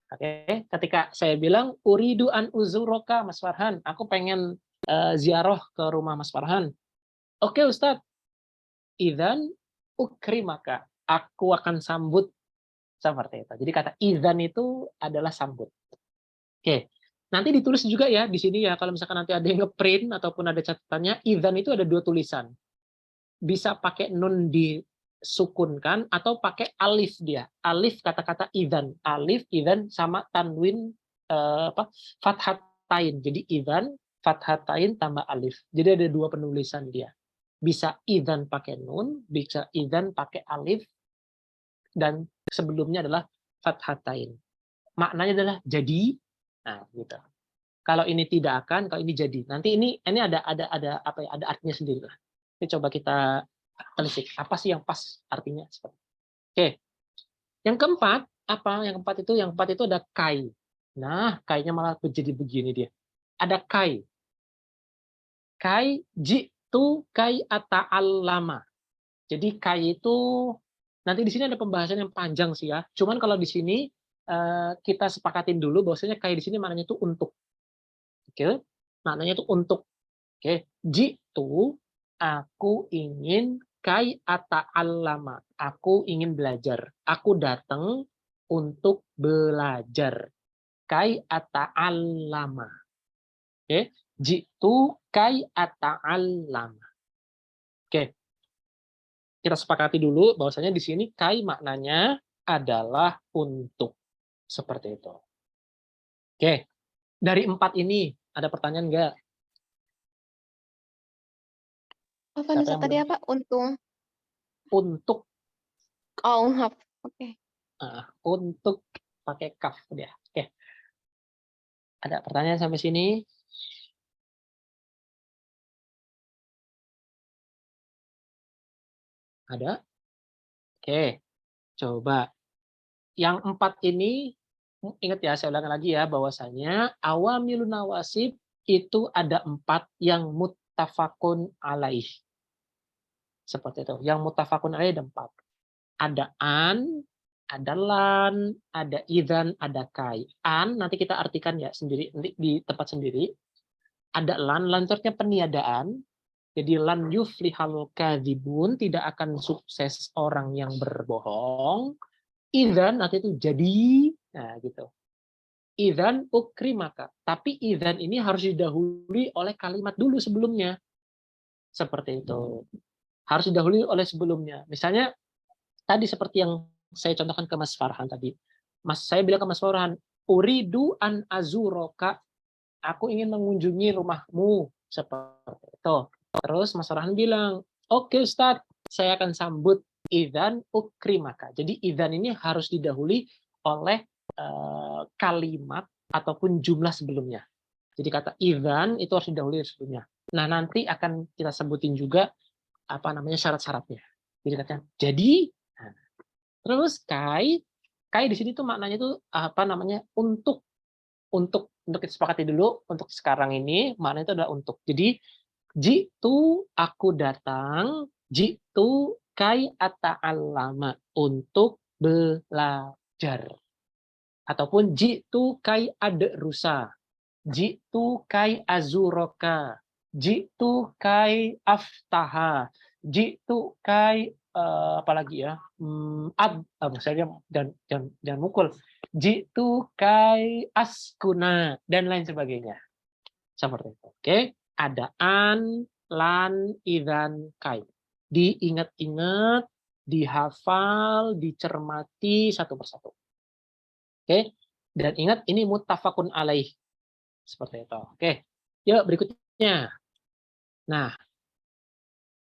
Oke, ketika saya bilang uridu an uzuroka Mas Farhan, aku pengen ziarah ke rumah Mas Farhan. Oke Ustadz, idzan ukrimaka. Aku akan sambut seperti itu. Jadi kata idzan itu adalah sambut. Oke. Nanti ditulis juga ya di sini ya, kalau misalkan nanti ada yang ngeprint ataupun ada catatannya, idzan itu ada 2 tulisan. Bisa pakai nun disukunkan atau pakai alif dia. Alif kata-kata idzan, alif idzan sama tanwin fathatain. Jadi idzan fathatain tambah alif. Jadi ada 2 penulisan dia. Bisa idzan pakai nun, bisa idzan pakai alif, dan sebelumnya adalah fathatain. Maknanya adalah jadi. Nah, gitu. Kalau ini tidak akan, kalau ini jadi. Nanti ini ada apa ya? Ada artinya sendiri lah. Ini coba kita telisik. Apa sih yang pas artinya? Oke. Yang keempat apa? Yang keempat itu ada kai. Nah, kainya malah jadi begini dia. Ada kai. Kai jitu kai ata'allama. Jadi kai itu nanti di sini ada pembahasan yang panjang sih ya. Cuman kalau di sini kita sepakatin dulu bahwasanya kai di sini maknanya itu untuk. Oke. Maknanya itu untuk. Oke. Jitu aku ingin kai ata'allama. Aku ingin belajar. Aku datang untuk belajar. Kai ata'allama. Oke. Jitu kai ata'allama. Oke. Kita sepakati dulu bahwasanya di sini kai maknanya adalah untuk. Seperti itu. Oke. Dari 4 ini ada pertanyaan enggak? Apa nih tadi apa? Untuk. Oh, oke. Untuk pakai kaf dia. Oke. Ada pertanyaan sampai sini? Ada? Oke. Coba. Yang 4 ini, ingat ya, saya ulangi lagi ya, bahwasanya awamilun nawasib itu ada 4 yang muttafaqun alaih. Seperti itu. Yang muttafaqun alaih ada 4. Ada an, ada lan, ada idzan, ada kai. An nanti kita artikan ya sendiri nanti di tempat sendiri. Ada lan itu artinya peniadaan. Jadi lan yuflihal kadzibun, tidak akan sukses orang yang berbohong. Idzan nanti itu jadi, nah gitu. Idzan ukrimaka. Tapi idzan ini harus didahului oleh kalimat dulu sebelumnya. Seperti itu. Harus didahului oleh sebelumnya. Misalnya tadi seperti yang saya contohkan ke Mas Farhan tadi. Saya bilang ke Mas Farhan, uridu an azuroka. Aku ingin mengunjungi rumahmu. Seperti itu. Terus Mas Farhan bilang, oke Ustadz, saya akan sambut. Idzan ukrimaka. Jadi idzan ini harus didahului oleh kalimat ataupun jumlah sebelumnya. Jadi kata idzan itu harus didahului sebelumnya. Nah, nanti akan kita sebutin juga apa namanya syarat-syaratnya. Jadi katanya jadi. Nah, terus kai di sini tuh maknanya tuh apa namanya untuk kita sepakati dulu untuk sekarang ini maknanya itu adalah untuk. Jadi jitu aku datang, jitu kai ata'allama untuk belajar. Ataupun jitu kai adrusa. Jitu kai azuroka. Jitu kai aftaha. Jitu kai apalagi ya? Misalnya jangan mukul. Jitu kai askuna dan lain sebagainya. Seperti itu. Oke, ada an, lan, idzan, kai. Diingat-ingat, dihafal, dicermati satu persatu. Oke, dan ingat ini muttafaqun alaih. Seperti itu. Oke, yuk berikutnya. Nah,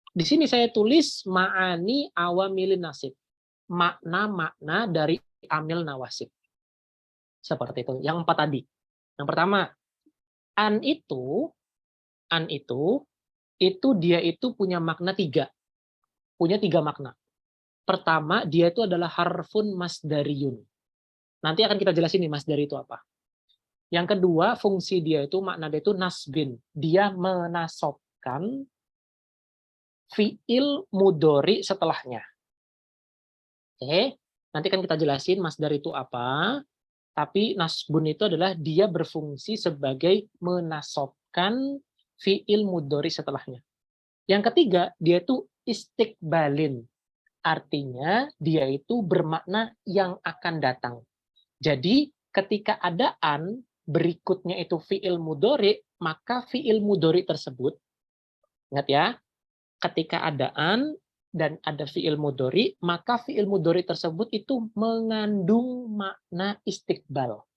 di sini saya tulis ma'ani awamilin nasib. Makna-makna dari amil nawasib. Seperti itu. Yang 4 tadi. Yang pertama, an itu dia itu punya makna 3. Punya 3 makna. Pertama, dia itu adalah harfun masdariyun. Nanti akan kita jelasin nih masdari itu apa. Yang kedua, fungsi dia itu makna dia itu nasbin. Dia menasobkan fiil mudhari setelahnya. Oke, nanti kan kita jelasin masdar itu apa. Tapi nasbun itu adalah dia berfungsi sebagai menasobkan fiil mudhari setelahnya. Yang ketiga, dia itu istiqbalin. Artinya dia itu bermakna yang akan datang. Jadi ketika ada an, berikutnya itu fi'il mudhari, maka fi'il mudhari tersebut, ingat ya, ketika ada an dan ada fi'il mudhari, maka fi'il mudhari tersebut itu mengandung makna istiqbal.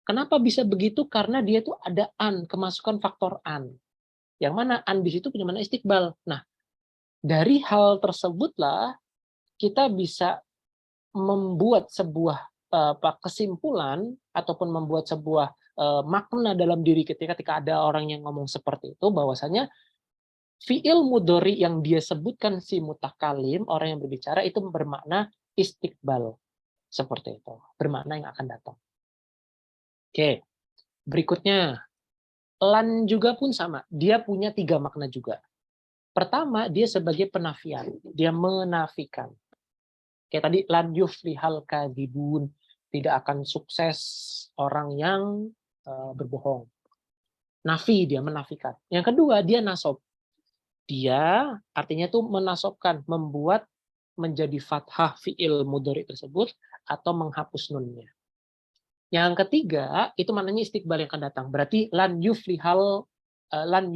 Kenapa bisa begitu? Karena dia itu ada an, kemasukan faktor an. Yang mana an di situ punya makna istiqbal. Nah, dari hal tersebutlah kita bisa membuat sebuah kesimpulan ataupun membuat sebuah makna dalam diri ketika ada orang yang ngomong seperti itu, bahwasanya fi'il mudhari yang dia sebutkan si mutakalim, orang yang berbicara, itu bermakna istiqbal. Seperti itu, bermakna yang akan datang. Oke, berikutnya lan juga pun sama, dia punya 3 makna juga. Pertama, dia sebagai penafian, dia menafikan. Kayak tadi, lan yuflihal kadhibun, tidak akan sukses orang yang berbohong. Nafi, dia menafikan. Yang kedua, dia nasob. Dia artinya tuh menasobkan, membuat menjadi fathah fi'il mudhari tersebut atau menghapus nunnya. Yang ketiga, itu maknanya istiqbal yang akan datang. Berarti lan yuflihal lan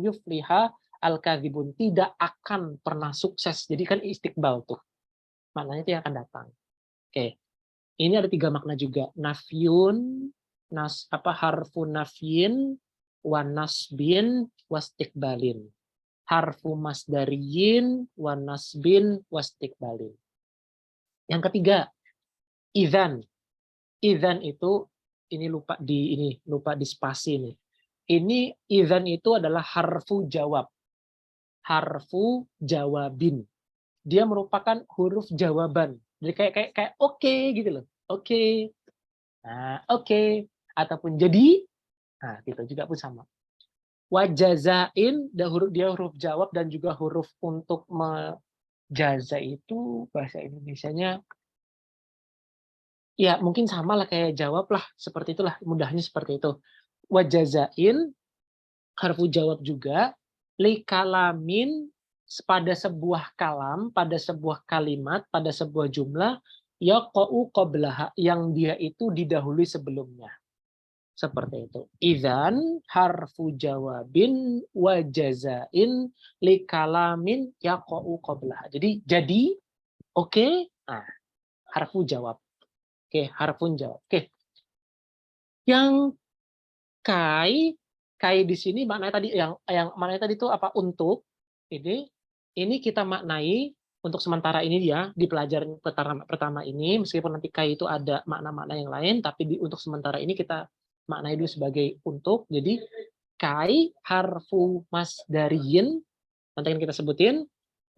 yufliha al-kadhibun, tidak akan pernah sukses. Jadi kan istiqbal tuh. Maknanya itu yang akan datang. Oke. Ini ada 3 makna juga. Nafyun, harfu nafyin, wa nasbin, wastiqbalin. Harfu masdariyin, wa nasbin, wastiqbalin. Yang ketiga, idzan. Idzan itu lupa di spasi nih. Ini idzan itu adalah harfu jawab. Harfu jawabin. Dia merupakan huruf jawaban. Jadi kayak oke gitu loh. Oke. Nah, oke. Ataupun jadi. Nah, gitu juga pun sama. Wajazain, dia huruf jawab dan juga huruf untuk menjaza itu bahasa Indonesianya ya mungkin sama lah kayak jawab lah, seperti itulah, mudahnya seperti itu. Wajazain, harfu jawab juga, likalamin, pada sebuah kalam, pada sebuah kalimat, pada sebuah jumlah, yaqa'u qablaha, yang dia itu didahului sebelumnya. Seperti itu. Idzan harfu jawabin wa jazain li kalamin yaqa'u qablaha. Jadi oke, nah harfu jawab. Oke, harfun jawab. Oke. Yang kai di sini maknanya tadi yang maknanya tadi itu apa? Untuk ini kita maknai untuk sementara ini ya di pelajaran pertama ini, meskipun nanti kai itu ada makna-makna yang lain, tapi untuk sementara ini kita maknai dulu sebagai untuk. Jadi kai harfu masdariyin, nanti akan kita sebutin,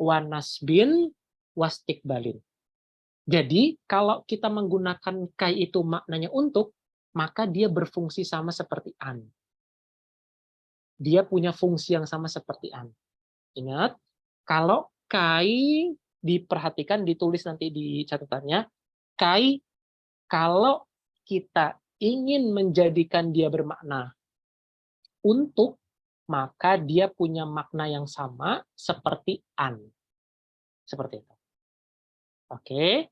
wanasbin, wastiqbalin. Jadi kalau kita menggunakan kai itu maknanya untuk, maka dia berfungsi sama seperti an. Dia punya fungsi yang sama seperti an. Ingat, kalau kai diperhatikan, ditulis nanti di catatannya, kai kalau kita ingin menjadikan dia bermakna untuk, maka dia punya makna yang sama seperti an. Seperti itu. Oke.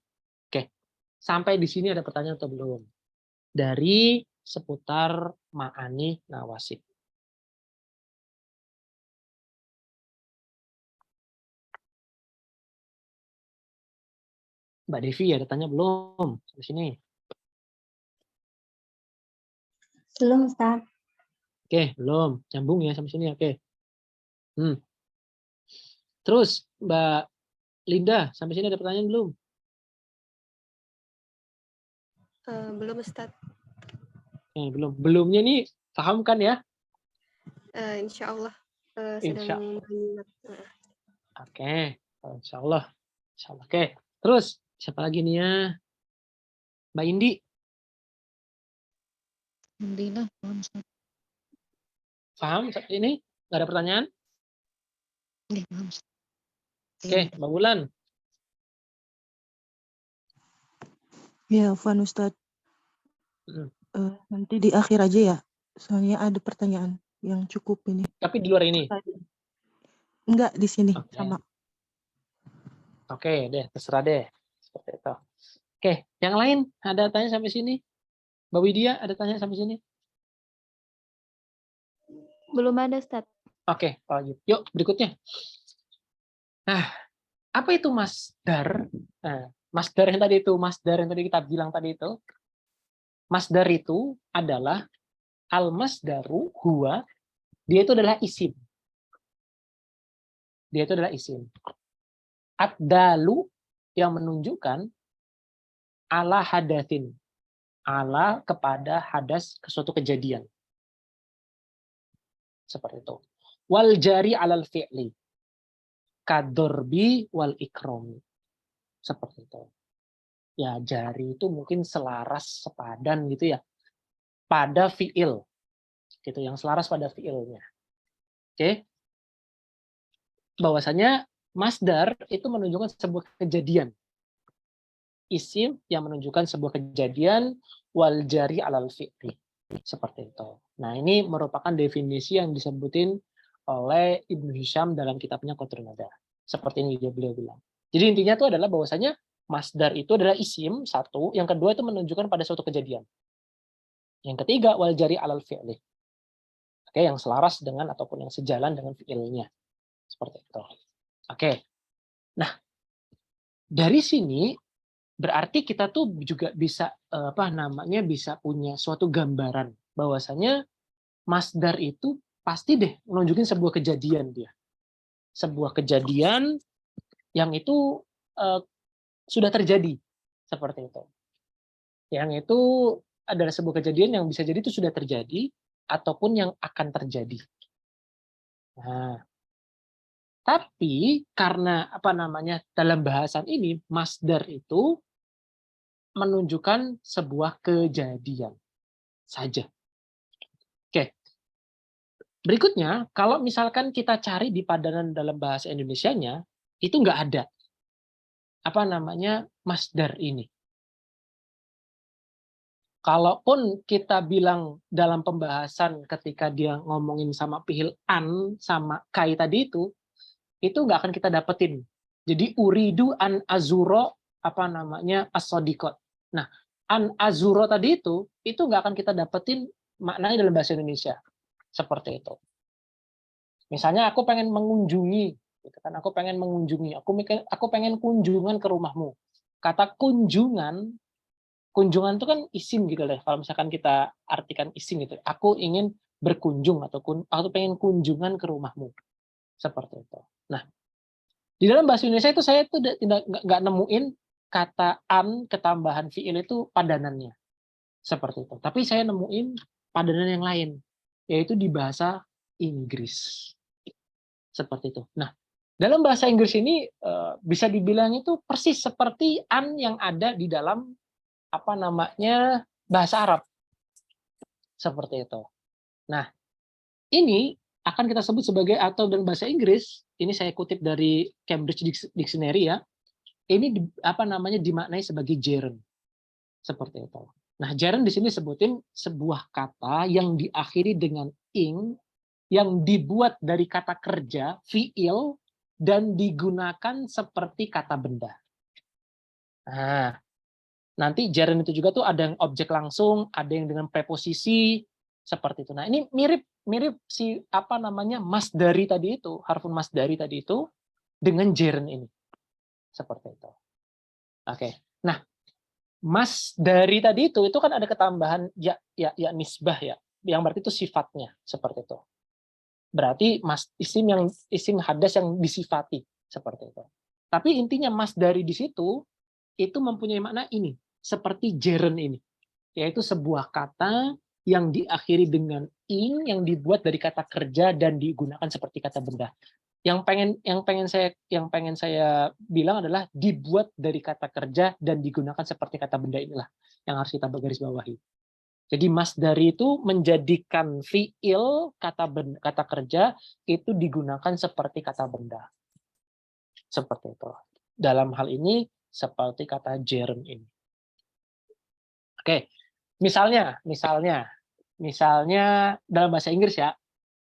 Sampai di sini ada pertanyaan atau belum? Dari seputar ma'ani nawasib. Mbak Devi ada tanya belum? Di sini. Belum, Ustaz. Oke, belum. Nyambung ya sampai sini. Oke. Terus Mbak Linda, sampai sini ada pertanyaan belum? Belum, Ustaz. Belum. Belumnya nih paham kan ya? Insya Allah Insya sedang menyimak. Oke, insya Allah. Oke, terus siapa lagi nih ya? Mbak Indi. Alhamdulillah, paham, Ustaz. Paham saat ini? Nggak ada pertanyaan? Nggih, paham, Ustaz. Oke, Mbak Wulan. Ya, Afwan Ustadz. Nanti di akhir aja ya. Soalnya ada pertanyaan yang cukup ini. Tapi di luar ini? Enggak, di sini. Oke. Sama. Oke, deh, terserah deh. Seperti itu. Oke, yang lain ada tanya sampai sini? Mbak Widya, ada tanya sampai sini? Belum ada, Ustaz. Oke, kalau gitu. Yuk, berikutnya. Nah, apa itu masdar? Nah, masdar yang tadi kita bilang tadi itu, masdar itu adalah al-masdaru huwa, dia itu adalah isim. Dia itu adalah isim. Ad-dalu yang menunjukkan ala hadatsin, ala kepada hadas ke suatu kejadian. Seperti itu. Wal jari alal fi'li, kadorbi wal ikromi. Seperti itu. Ya, jari itu mungkin selaras, sepadan gitu ya, pada fi'il. Gitu, yang selaras pada fi'ilnya. Oke. Bahwasanya masdar itu menunjukkan sebuah kejadian. Isim yang menunjukkan sebuah kejadian, wal jari alal fi'li. Seperti itu. Nah, ini merupakan definisi yang disebutin oleh Ibnu Hisham dalam kitabnya Qatrun Nada. Seperti ini beliau bilang. Jadi intinya itu adalah bahwasanya masdar itu adalah isim, satu. Yang kedua itu menunjukkan pada suatu kejadian. Yang ketiga, wal jari alal fi'li. Oke, yang selaras dengan ataupun yang sejalan dengan fi'ilnya. Seperti itu. Oke. Nah, dari sini berarti kita tuh juga bisa bisa punya suatu gambaran bahwasanya masdar itu pasti deh menunjukin sebuah kejadian dia. Sebuah kejadian yang itu sudah terjadi seperti itu. Yang itu adalah sebuah kejadian yang bisa jadi itu sudah terjadi ataupun yang akan terjadi. Nah, tapi karena dalam bahasan ini masdar itu menunjukkan sebuah kejadian saja. Oke. Berikutnya, kalau misalkan kita cari di padanan dalam bahasa Indonesianya, itu nggak ada masdar ini. Kalaupun kita bilang dalam pembahasan ketika dia ngomongin sama pihil an sama kai tadi itu nggak akan kita dapetin. Jadi uridu an azuro as-sodiqot. Nah, an azuro tadi itu nggak akan kita dapetin maknanya dalam bahasa Indonesia. Seperti itu. Misalnya aku pengen mengunjungi, gitu kan? Aku pengen mengunjungi, aku pengen kunjungan ke rumahmu. Kata kunjungan itu kan isim gitu deh. Kalau misalkan kita artikan isim gitu, aku ingin berkunjung ataupun aku pengen kunjungan ke rumahmu. Seperti itu. Nah, di dalam bahasa Indonesia itu saya tuh nggak nemuin kata an ketambahan fiil itu padanannya. Seperti itu. Tapi saya nemuin padanan yang lain, yaitu di bahasa Inggris. Seperti itu. Nah, dalam bahasa Inggris ini bisa dibilang itu persis seperti an yang ada di dalam bahasa Arab. Seperti itu. Nah, ini akan kita sebut sebagai atau dalam bahasa Inggris, ini saya kutip dari Cambridge Dictionary ya. Ini dimaknai sebagai gerund. Seperti itu. Nah, gerund di sini sebutin sebuah kata yang diakhiri dengan ing, yang dibuat dari kata kerja, fiil, dan digunakan seperti kata benda. Nah, nanti gerund itu juga tuh ada yang objek langsung, ada yang dengan preposisi, seperti itu. Nah, ini mirip si masdari tadi itu, harfun masdari tadi itu dengan gerund ini. Seperti itu. Oke. Nah, masdari tadi itu kan ada ketambahan ya nisbah ya, yang berarti itu sifatnya, seperti itu. Berarti isim hadas yang disifati, seperti itu. Tapi intinya masdari di situ itu mempunyai makna ini, seperti gerund ini, yaitu sebuah kata yang diakhiri dengan ing, yang dibuat dari kata kerja dan digunakan seperti kata benda. Yang pengen saya bilang adalah dibuat dari kata kerja dan digunakan seperti kata benda inilah yang harus kita garis bawahi. Jadi masdari itu menjadikan fiil kata kerja itu digunakan seperti kata benda. Seperti itu. Dalam hal ini seperti kata gerund ini. Oke. Misalnya dalam bahasa Inggris ya,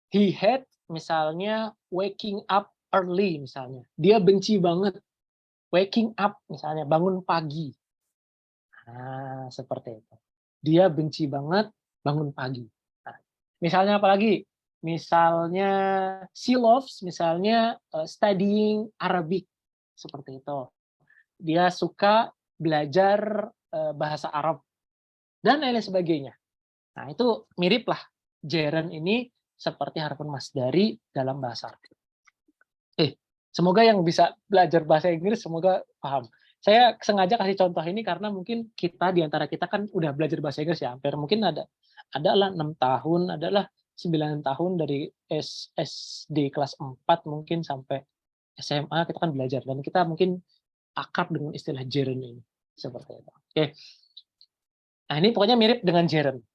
he had misalnya waking up early misalnya. Dia benci banget waking up misalnya bangun pagi. Nah, seperti itu. dia benci banget bangun pagi. Nah, misalnya apa lagi? Misalnya she loves, misalnya studying Arabic, seperti itu. Dia suka belajar bahasa Arab dan lain sebagainya. Nah, itu mirip lah gerund ini seperti harfun masdari dalam bahasa Arab. Semoga yang bisa belajar bahasa Inggris semoga paham. Saya sengaja kasih contoh ini karena mungkin kita di antara kita kan udah belajar bahasa Inggris ya, hampir mungkin adalah 6 tahun, adalah 9 tahun dari SD kelas 4 mungkin sampai SMA kita kan belajar dan kita mungkin akrab dengan istilah gerund ini seperti itu. Oke. Nah, ini pokoknya mirip dengan gerund.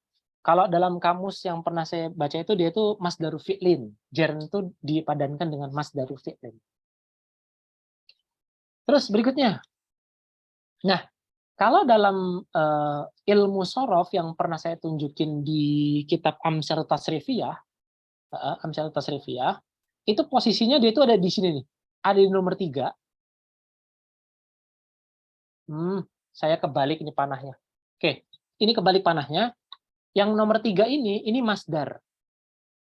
Kalau dalam kamus yang pernah saya baca itu dia itu masdaru fi'lin. Gerund itu dipadankan dengan masdaru fi'lin. Terus berikutnya. Nah, kalau dalam ilmu sorof yang pernah saya tunjukin di kitab Amsal Tasrifiyah, itu posisinya dia itu ada di sini nih. Ada di nomor 3. Saya kebalik ini panahnya. Oke, ini kebalik panahnya. Yang nomor 3 ini masdar.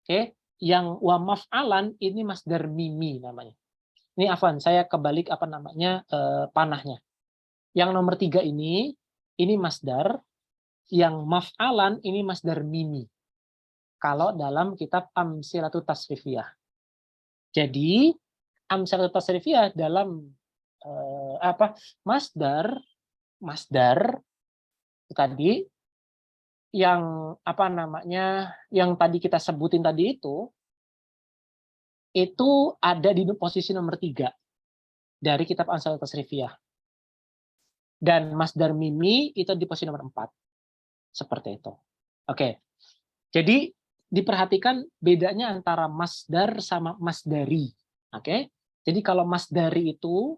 Oke, yang wa maf'alan ini masdar mimi namanya. Ini afwan, saya kebalik panahnya. Yang nomor 3 ini masdar, yang maf'alan ini masdar mimi. Kalau dalam kitab Amsilatut Tasrifiyah. Jadi Amsilatut Tasrifiyah dalam masdar tadi yang yang tadi kita sebutin tadi itu ada di posisi nomor 3 dari kitab Amsal Tasrifiyah. Dan masdar mimi itu di posisi nomor 4. Seperti itu. Oke. Jadi diperhatikan bedanya antara masdar sama masdari. Oke. Jadi kalau masdari itu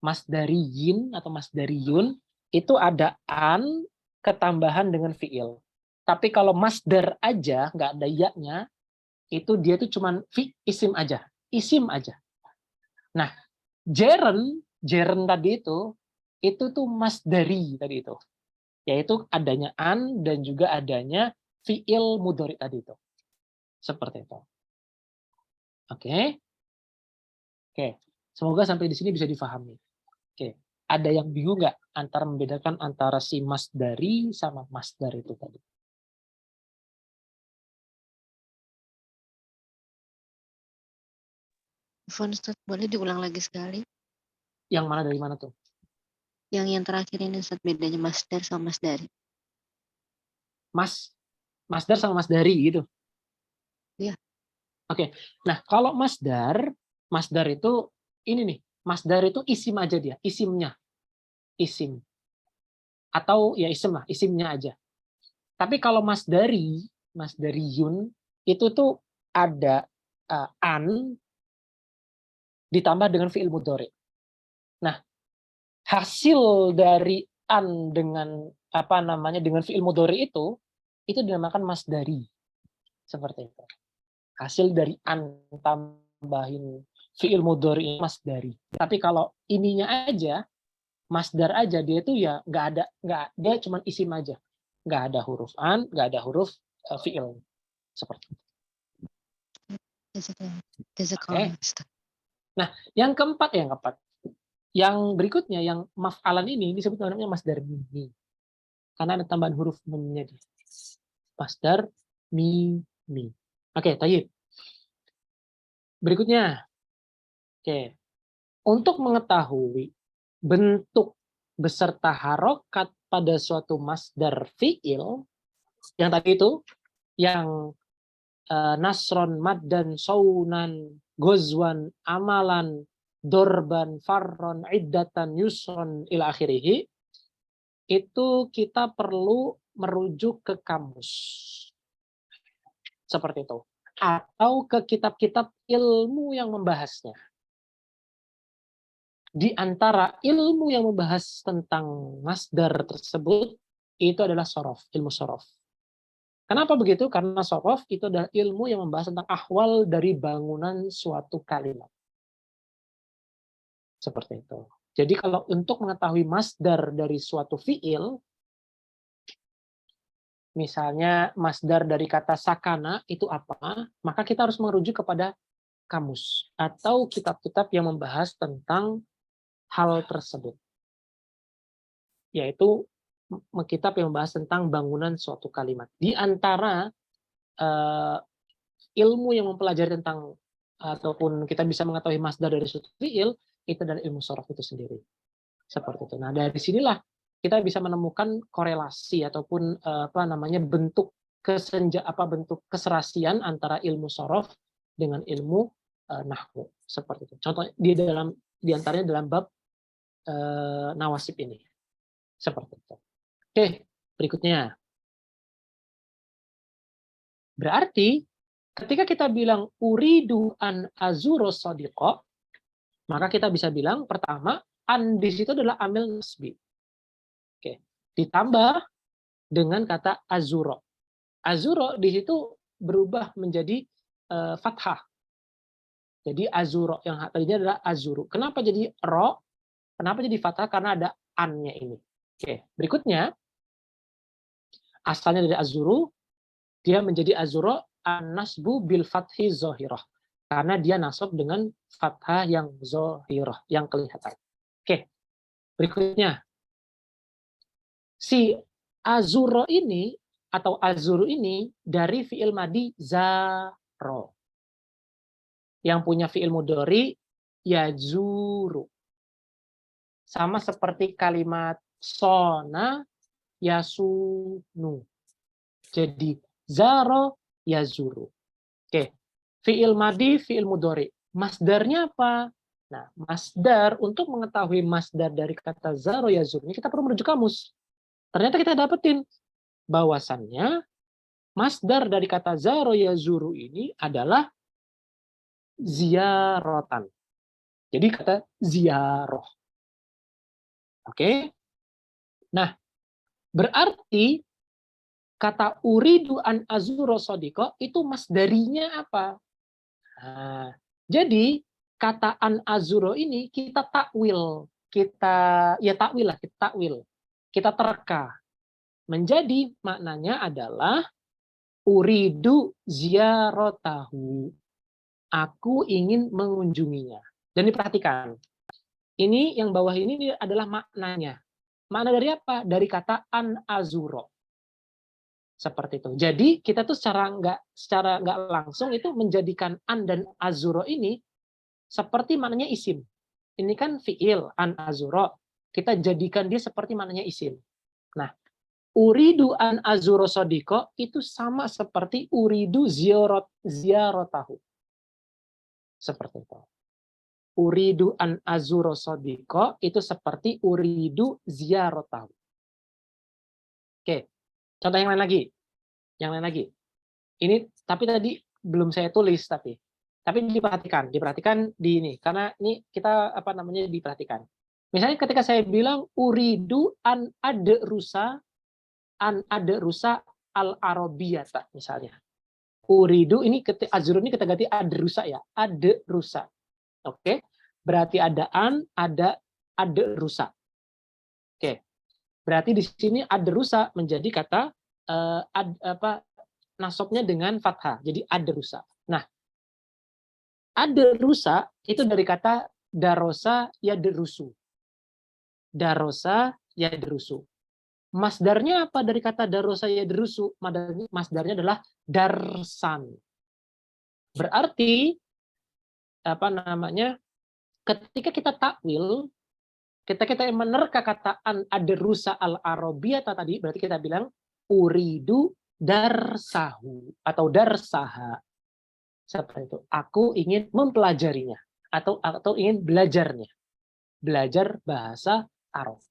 masdariyin atau masdariyun itu ada an ketambahan dengan fiil. Tapi kalau masdar aja nggak ada ya-nya, itu dia tuh cuman isim aja. Nah, gerund tadi itu tuh masdari tadi itu. Yaitu adanya an dan juga adanya fiil mudhari tadi itu. Seperti itu. Oke. Semoga sampai di sini bisa difahami. Oke. Ada yang bingung nggak antara membedakan antara si masdari sama masdar itu tadi? Ustaz, boleh diulang lagi sekali? Yang mana dari mana tuh? Yang terakhir ini Ustaz, bedanya masdar sama masdari. Masdar sama masdari gitu. Iya. Oke. Nah, kalau masdar itu ini nih. Masdar itu isim aja dia, isimnya. Isim. Atau ya isim lah, isimnya aja. Tapi kalau masdariyun itu tuh ada an ditambah dengan fi'il mudhari. Nah, hasil dari an dengan dengan fi'il mudhari itu dinamakan masdari. Seperti itu. Hasil dari an tambahin fi'il mudhari masdari. Tapi kalau ininya aja, masdar aja, dia itu ya dia cuma isim aja. Nggak ada huruf an, nggak ada huruf fi'il. Seperti itu. Jazakallah, Ustaz. Nah, yang keempat. Yang berikutnya, yang maf'alan ini disebut namanya masdar mimi. Karena ada tambahan huruf mim-nya. Masdar mimi. Oke, tayyib. Berikutnya. Oke. Untuk mengetahui bentuk beserta harokat pada suatu masdar fi'il, yang tadi itu, yang nasron, maddan, saunan, gozwan, amalan, dorban, farron, iddatan, yusron, ila akhirih, itu kita perlu merujuk ke kamus. Seperti itu. Atau ke kitab-kitab ilmu yang membahasnya. Di antara ilmu yang membahas tentang masdar tersebut, itu adalah sorof, ilmu sorof. Kenapa begitu? Karena sorof itu adalah ilmu yang membahas tentang ahwal dari bangunan suatu kalimat. Seperti itu. Jadi kalau untuk mengetahui masdar dari suatu fi'il, misalnya masdar dari kata sakana itu apa, maka kita harus merujuk kepada kamus atau kitab-kitab yang membahas tentang hal tersebut. Yaitu kitab yang membahas tentang bangunan suatu kalimat. Di antara ilmu yang mempelajari tentang ataupun kita bisa mengetahui masdar dari suatu fiil itu dari ilmu shorof itu sendiri. Seperti itu. Nah, dari sinilah kita bisa menemukan korelasi ataupun bentuk bentuk keserasian antara ilmu shorof dengan ilmu nahwu. Seperti itu. Contoh di antaranya dalam bab nawasib ini. Seperti itu. Oke, berikutnya. Berarti ketika kita bilang uridu an azuro sodiqo, maka kita bisa bilang pertama, an di situ adalah amil nasbi. Oke. Ditambah dengan kata azuro. Azuro di situ berubah menjadi fathah. Jadi azuro yang tadinya adalah azuru. Kenapa jadi ro? Kenapa jadi fathah? Karena ada an-nya ini. Oke, berikutnya asalnya dari azuru, dia menjadi azuro an-nasbu bil fathi zohirah. Karena dia nasab dengan fathah yang zohirah, yang kelihatan. Oke, berikutnya. Si azuro ini, atau azuru ini, dari fi'il madi zaro. Yang punya fi'il mudhari, yazuru. Sama seperti kalimat sona, yasunu. Jadi, zaro, yazuru. Oke. Fi'il madi, fi'il mudhari. Masdarnya apa? Nah, masdar, untuk mengetahui masdar dari kata zaro, yazuru, ini kita perlu merujuk kamus. Ternyata kita dapetin bahwasannya masdar dari kata zaro, yazuru ini adalah ziaratan. Jadi kata ziaroh. Oke. Nah, berarti kata uridu an azuro sodiko itu masdarinya apa? Nah, jadi kata an azuro ini kita takwil, kita takwil, kita terka. Menjadi maknanya adalah uridu ziaratahu. Aku ingin mengunjunginya. Dan diperhatikan. Ini yang bawah ini adalah maknanya. Makna dari apa? Dari kata an azuro. Seperti itu. Jadi kita tuh secara nggak langsung itu menjadikan an dan azuro ini seperti maknanya isim. Ini kan fiil an azuro. Kita jadikan dia seperti maknanya isim. Nah, uridu an azuro sodiko itu sama seperti uridu ziarotahu. Seperti itu. Uridu an azuro sodiko itu seperti uridu ziarotahu. Oke. Contoh yang lain lagi. Yang lain lagi. Ini tapi tadi belum saya tulis tapi diperhatikan di ini karena ini kita diperhatikan. Misalnya ketika saya bilang uridu an ada rusa al arabiyata misalnya. Uridu ini azur ini kita ganti ada rusa ya. Ada rusa. Oke. Berarti ada an, ada rusa. Oke. Berarti di sini ada rusa menjadi kata nasabnya dengan fathah. Jadi ada rusa. Nah, ada rusa itu dari kata darosa yadrusu. Darosa yadrusu. Masdarnya apa dari kata darosa yadrusu? Masdarnya adalah darsan. Berarti ketika kita takwil, kita menerka kata an ada rusa al arabiyata tadi, berarti kita bilang uridu darsahu atau darsaha. Seperti itu. Aku ingin mempelajarinya atau ingin belajarnya. Belajar bahasa Arab.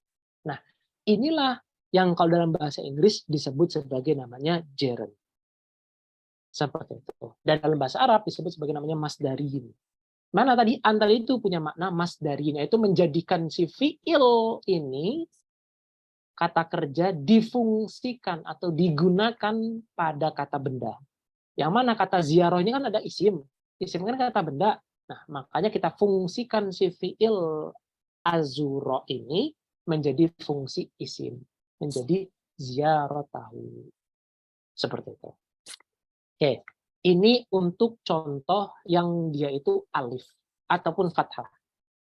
Nah, inilah yang kalau dalam bahasa Inggris disebut sebagai namanya gerund. Seperti itu. Dan dalam bahasa Arab disebut sebagai namanya masdarin. Mana tadi antara itu punya makna masdarin, yaitu menjadikan si fiil ini kata kerja difungsikan atau digunakan pada kata benda. Yang mana kata ziarah ini kan ada isim. Isim kan kata benda. Nah, makanya kita fungsikan si fiil azuro ini menjadi fungsi isim. Menjadi ziaratahu. Seperti itu. Oke, ini untuk contoh yang dia itu alif ataupun fathah.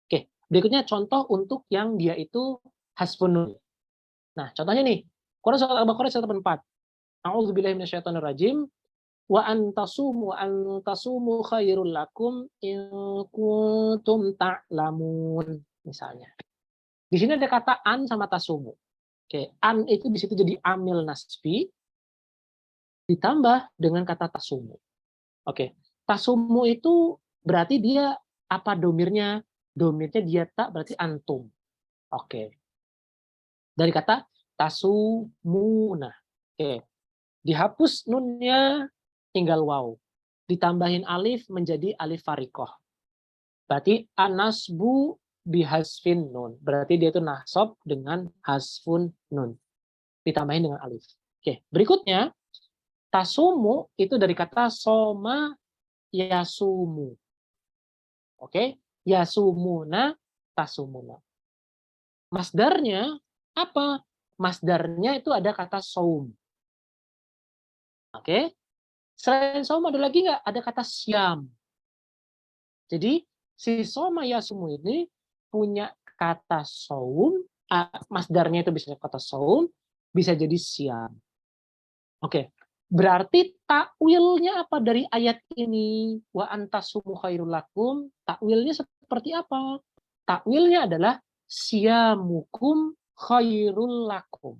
Oke, berikutnya contoh untuk yang dia itu hasfun nun. Nah, contohnya nih, Quran surat Al-Baqarah 184. A'udzubillahi minasyaitonirrajim. Wa antasumu khairul lakum in kuntum ta'lamun. Misalnya. Di sini ada kata an sama tasumu. Oke, an itu di situ jadi amil nasbi ditambah dengan kata tasumu. Oke, tasumu itu berarti dia apa domirnya? Domirnya dia tak berarti antum. Oke. Dari kata tasumuna. Oke. Dihapus nunnya tinggal waw. Ditambahin alif menjadi alif farikoh. Berarti anasbu bihasfin nun. Berarti dia itu nasab dengan hasfun nun. Ditambahin dengan alif. Oke, berikutnya tasumu itu dari kata soma yasumu. Oke, yasumuna tasumuna. Masdarnya apa? Masdarnya itu ada kata saum. Oke. Selain saum ada lagi nggak? Ada kata syam. Jadi si soma yasumu ini punya kata saum, masdarnya itu bisa kata saum, bisa jadi syam. Oke. Berarti takwilnya apa dari ayat ini? Wa antasumu khairul lakum. Takwilnya seperti apa? Takwilnya adalah syamukum khairul lakum.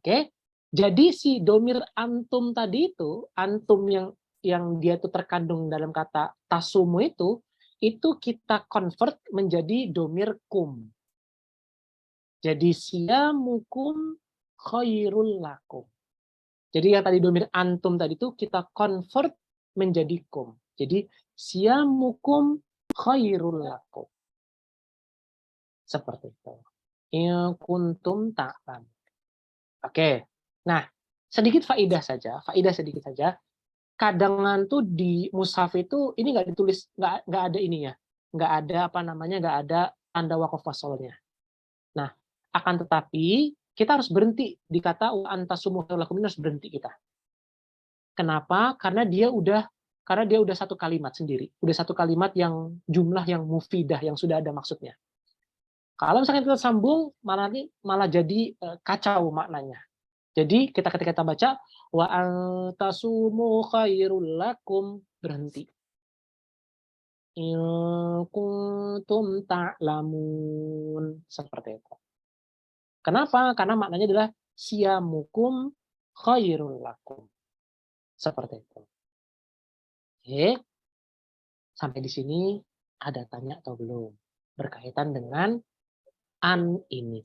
Oke. Jadi si domir antum tadi itu, antum yang dia itu terkandung dalam kata tasumu itu kita convert menjadi domir kum. Jadi syamukum khairul lakum. Jadi yang tadi domir antum tadi itu kita convert menjadi kum. Jadi syamukum khairul lakum. Seperti itu. In kuntum ta'lam. Oke. Nah, sedikit faidah sedikit saja. Kadangan tuh di mushaf itu ini nggak ditulis, nggak ada ininya, nggak ada nggak ada tanda waqaf fasolnya. Nah, akan tetapi kita harus berhenti di kata wa antasumu khairul lakum, harus berhenti kita. Kenapa? Karena dia udah satu kalimat sendiri, udah satu kalimat yang jumlah yang mufidah yang sudah ada maksudnya. Kalau misalnya kita sambung malah jadi kacau maknanya. Jadi ketika kita baca wa antasumu khairul lakum, berhenti. In kuntum ta'lamun, seperti itu. Kenapa? Karena maknanya adalah syamukum khairul lakum. Seperti itu. Oke. Sampai di sini ada tanya atau belum? Berkaitan dengan an ini.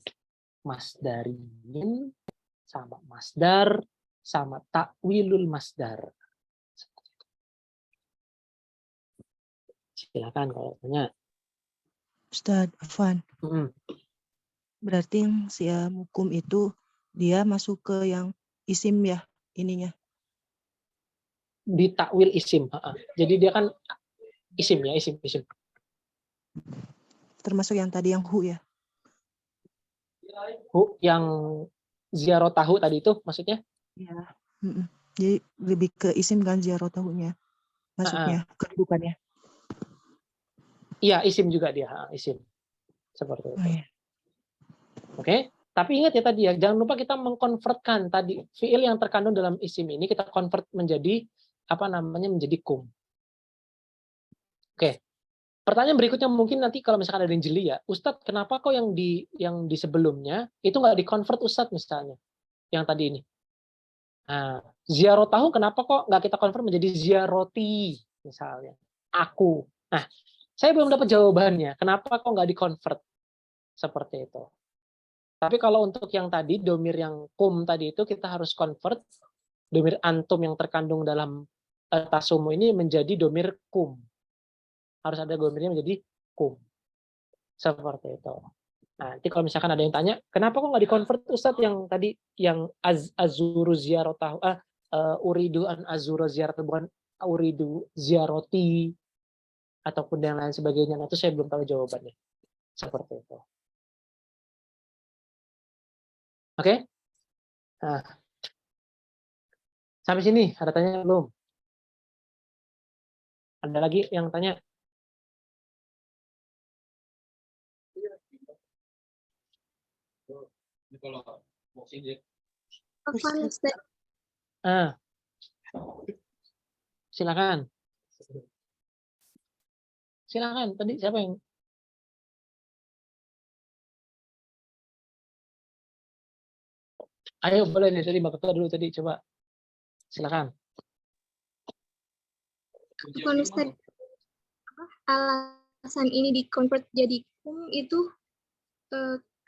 Masdarin sama masdar, sama takwilul masdar. Silakan kalau tanya. Ustadz Afwan, berarti yang syamukum itu dia masuk ke yang isim ya ininya. Di takwil isim. Jadi dia kan isim ya, isim. Termasuk yang tadi yang hu ya. Hu yang ziarotahu tadi itu maksudnya? Iya. Jadi lebih ke isim kan ziarotahunya. Masuknya, kedudukannya. Iya, isim juga dia, isim. Seperti itu. Oh, iya. Oke, tapi ingat ya tadi ya, jangan lupa kita mengkonvertkan tadi fiil yang terkandung dalam isim ini kita convert menjadi menjadi kum. Oke. Pertanyaan berikutnya mungkin nanti kalau misalkan ada yang jeli ya, Ustadz kenapa kok yang di sebelumnya itu nggak di-convert Ustadz misalnya, yang tadi ini. Nah, ziarotahu kenapa kok nggak kita convert menjadi ziaroti misalnya, aku. Nah, saya belum dapat jawabannya, kenapa kok nggak di-convert seperti itu. Tapi kalau untuk yang tadi, domir yang kum tadi itu kita harus convert, domir antum yang terkandung dalam tasumu ini menjadi domir kum. Harus ada domirnya menjadi kum. Seperti itu. Nah, nanti kalau misalkan ada yang tanya, kenapa kok nggak di-convert Ustadz yang tadi, yang azuru ziarotahu, uridu an azuru ziaratahu, bukan uridu ziaroti, ataupun yang lain sebagainya. Nah, itu saya belum tahu jawabannya. Seperti itu. Oke? Nah, Sampai sini ada tanya belum? Ada lagi yang tanya? Afwan Ustaz. Ah, silakan. Silakan. Tadi siapa yang? Ayo boleh nih tadi Mbak Ketua dulu tadi coba. Silakan. Afwan Ustaz, alasan ini di-convert jadi kum itu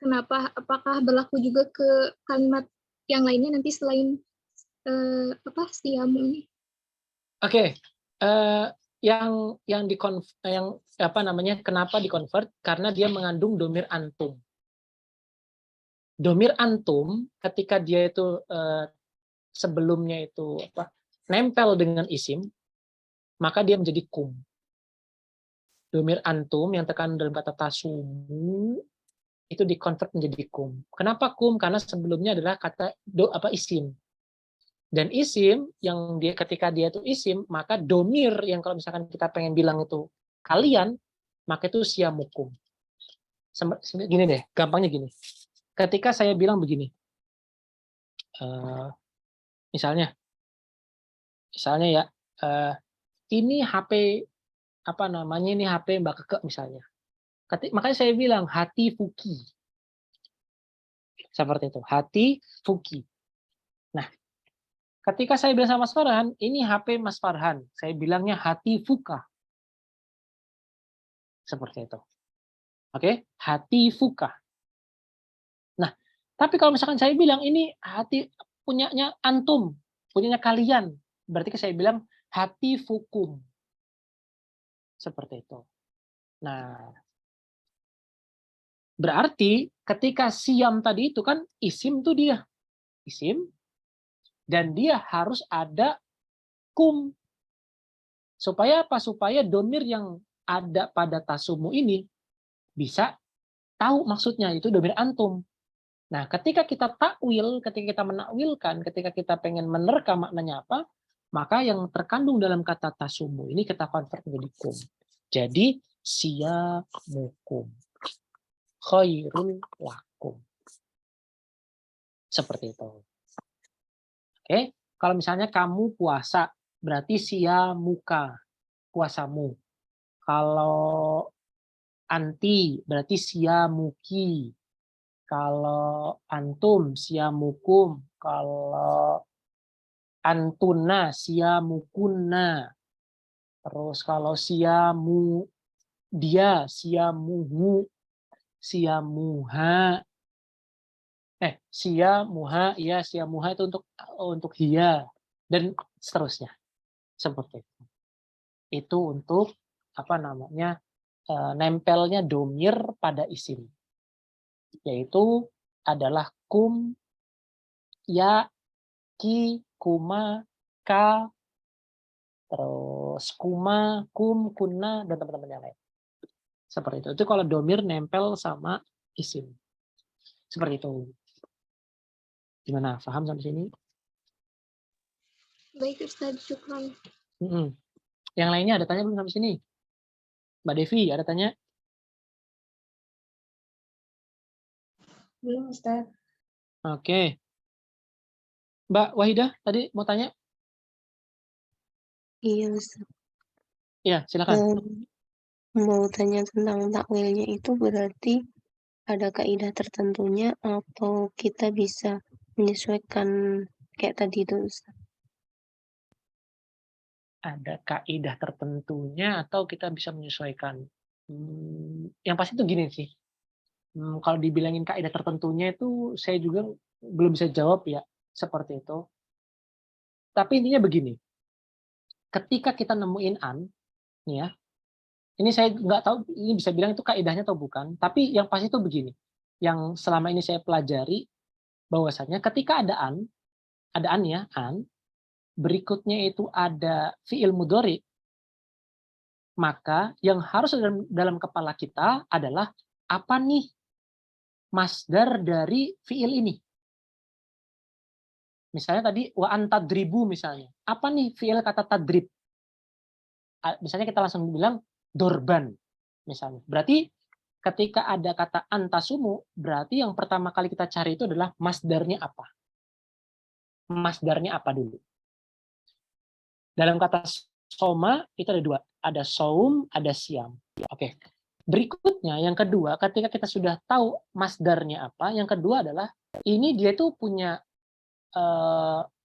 kenapa? Apakah berlaku juga ke kalimat yang lainnya nanti selain siamu ini? Oke. Yang apa namanya? Kenapa di-convert? Karena dia mengandung domir antum. Domir antum ketika dia itu sebelumnya itu nempel dengan isim, maka dia menjadi kum. Domir antum yang terkandung dalam kata tasumu itu dikonvert menjadi kum. Kenapa kum? Karena sebelumnya adalah kata isim. Dan isim yang dia ketika dia itu isim, maka domir yang kalau misalkan kita pengen bilang itu kalian, maka itu siamukum. Gini deh, gampangnya gini. Ketika saya bilang begini, misalnya ya, ini HP apa namanya, ini HP Mbak Keke misalnya. Makanya saya bilang hati Fuki. Seperti itu, hati Fuki. Nah, ketika saya bilang sama Mas Farhan, ini HP Mas Farhan. Saya bilangnya hati Fuka. Seperti itu. Oke, hati Fuka. Nah, tapi kalau misalkan saya bilang ini hati punyanya antum, punyanya kalian, berarti saya bilang hati fukum. Seperti itu. Nah, berarti ketika siam tadi itu kan isim tuh dia. Isim. Dan dia harus ada kum. Supaya apa? Supaya domir yang ada pada tasumu ini bisa tahu maksudnya itu domir antum. Nah, ketika kita takwil, ketika kita menakwilkan, ketika kita pengen menerka maknanya apa, maka yang terkandung dalam kata tasumu ini kita konvert menjadi kum. Jadi siyamukum khairul lakum. Seperti itu. Oke, kalau misalnya kamu puasa, berarti siyamuka, puasamu. Kalau anti, berarti siyamuki. Kalau antum, siyamukum. Kalau antuna, siyamukunna. Terus kalau siyamu, dia, siyamuhu, siyamuha. Siyamuha, ya siyamuha itu untuk hiya. Dan seterusnya. Seperti itu. Itu untuk, apa namanya, nempelnya domir pada isim. Yaitu adalah kum, ya, ki, kuma, ka, terus kuma, kum, kunna, dan teman-teman yang lain. Seperti itu. Itu kalau domir nempel sama isim. Seperti itu. Gimana? Paham sampai sini? Baik Ustaz, syukran. Yang lainnya ada tanya belum sampai sini? Mbak Devi, ada tanya? Belum Ustaz. Oke. Mbak Wahidah, tadi mau tanya? Iya Ustaz. Ya, silakan. Mau tanya tentang takwilnya itu berarti ada kaidah tertentunya atau kita bisa menyesuaikan kayak tadi itu Ustaz? Ada kaidah tertentunya atau kita bisa menyesuaikan? Yang pasti itu gini sih. Kalau dibilangin kaidah tertentunya itu saya juga belum bisa jawab ya seperti itu. Tapi intinya begini. Ketika kita nemuin an, nih ya, ini saya nggak tahu ini bisa bilang itu kaidahnya atau bukan. Tapi yang pasti itu begini. Yang selama ini saya pelajari bahwasanya ketika ada an ya, an, berikutnya itu ada fiil mudhari, maka yang harus dalam kepala kita adalah apa nih masdar dari fiil ini. Misalnya tadi wa antadribu misalnya. Apa nih fiil kata tadrib? Misalnya kita langsung bilang dorban misalnya. Berarti ketika ada kata antasumu, berarti yang pertama kali kita cari itu adalah masdarnya apa? Masdarnya apa dulu? Dalam kata soma itu ada dua. Ada saum, ada siam. Oke. Berikutnya yang kedua, ketika kita sudah tahu masdarnya apa, yang kedua adalah ini dia tuh punya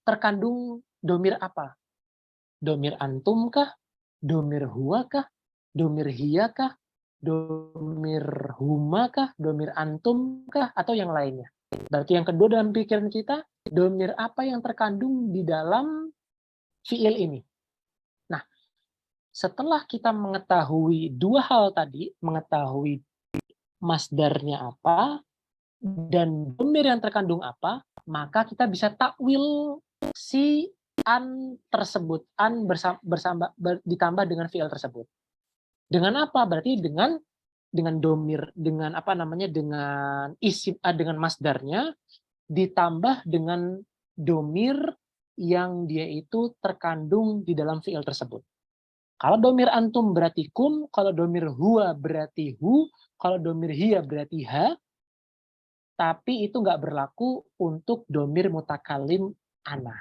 terkandung domir apa? Domir antum kah? Domir huwa kah? Domir hiya kah? Domir huma kah? Domir antum kah? Atau yang lainnya? Berarti yang kedua dalam pikiran kita, domir apa yang terkandung di dalam fiil ini? Nah, setelah kita mengetahui dua hal tadi, mengetahui masdarnya apa, dan domir yang terkandung apa, maka kita bisa takwil si an tersebut, an ditambah dengan fiil tersebut. Dengan apa? Berarti dengan domir, dengan apa namanya, dengan isim, dengan masdarnya ditambah dengan domir yang dia itu terkandung di dalam fiil tersebut. Kalau domir antum berarti kum, kalau domir huwa berarti hu, kalau domir hiya berarti ha, tapi itu nggak berlaku untuk domir mutakalim ana.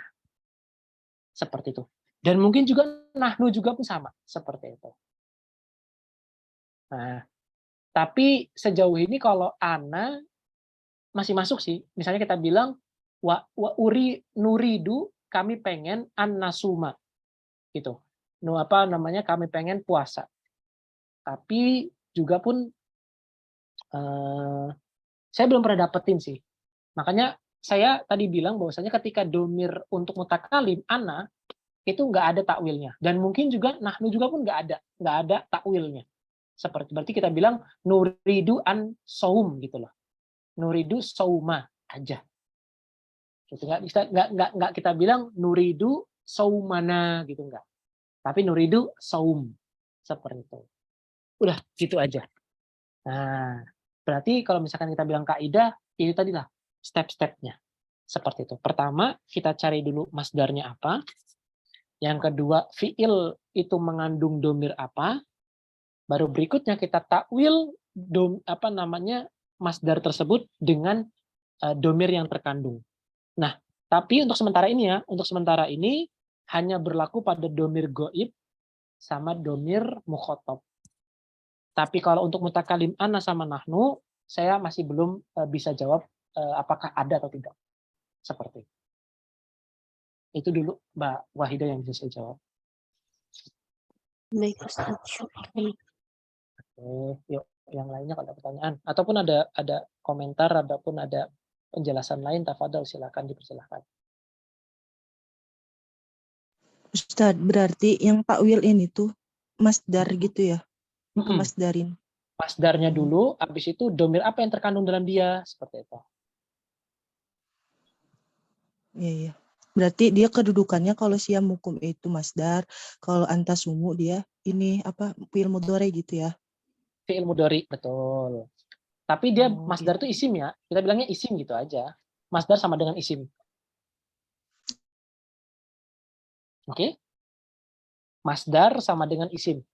Seperti itu. Dan mungkin juga nahnu juga pun sama. Seperti itu. Nah, tapi sejauh ini kalau ana masih masuk sih. Misalnya kita bilang, wa uri nuridu, kami pengen an-nasuma. Gitu. Apa namanya, kami pengen puasa. Tapi juga pun saya belum pernah dapetin sih. Makanya saya tadi bilang bahwasanya ketika domir untuk mutakalim ana itu nggak ada takwilnya, dan mungkin juga nahnu juga pun nggak ada takwilnya. Seperti berarti kita bilang nuridu an saum gitu loh, nuridu sauma aja. Gitu, nggak kita bilang nuridu saumana gitu, nggak. Tapi nuridu saum seperti itu. Udah gitu aja. Nah, berarti kalau misalkan kita bilang kaidah, itu tadi lah step-stepnya. Seperti itu. Pertama, kita cari dulu masdarnya apa. Yang kedua, fiil itu mengandung domir apa. Baru berikutnya kita takwil masdar tersebut dengan domir yang terkandung. Nah, tapi untuk sementara ini hanya berlaku pada domir goib sama domir mukhotob. Tapi kalau untuk mutakalim ana sama nahnu, saya masih belum bisa jawab apakah ada atau tidak. Seperti itu dulu Mbak Wahida yang bisa saya jawab. Baik Ustaz, syukran. Oke, yuk yang lainnya kalau ada pertanyaan ataupun ada komentar ataupun ada penjelasan lain, tafadhol silakan dipersilakan. Ustadz, berarti yang takwil ini tuh masdar gitu ya? Masdarin. Masdarnya dulu, habis itu domir apa yang terkandung dalam dia, seperti itu. Iya. Berarti dia kedudukannya kalau siam hukum itu masdar, kalau antasumu dia ini apa fi'il mudhari gitu ya? Fi'il mudhari, betul. Tapi dia masdar gitu. itu isim ya. Kita bilangnya isim gitu aja. Masdar sama dengan isim. Oke? Masdar sama dengan isim.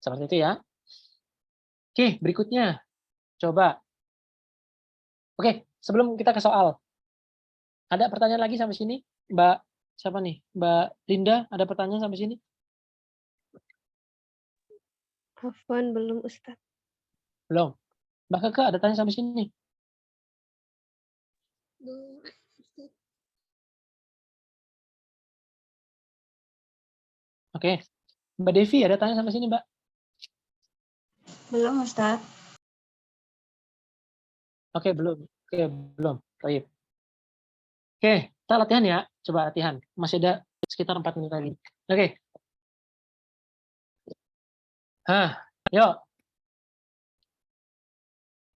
Seperti itu ya. Oke, berikutnya. Coba. Oke, sebelum kita ke soal. Ada pertanyaan lagi sampai sini? Mbak, siapa nih? Mbak Linda, ada pertanyaan sampai sini? Afwan, belum Ustaz. Belum. Mbak Keke, ada tanya sampai sini? Oke. Mbak Devi, ada tanya sampai sini, Mbak? Belum, Ustaz. Oke, belum. Oke, belum. Baik. Oke, kita latihan ya. Coba latihan. Masih ada sekitar 4 menit lagi. Oke. Yuk.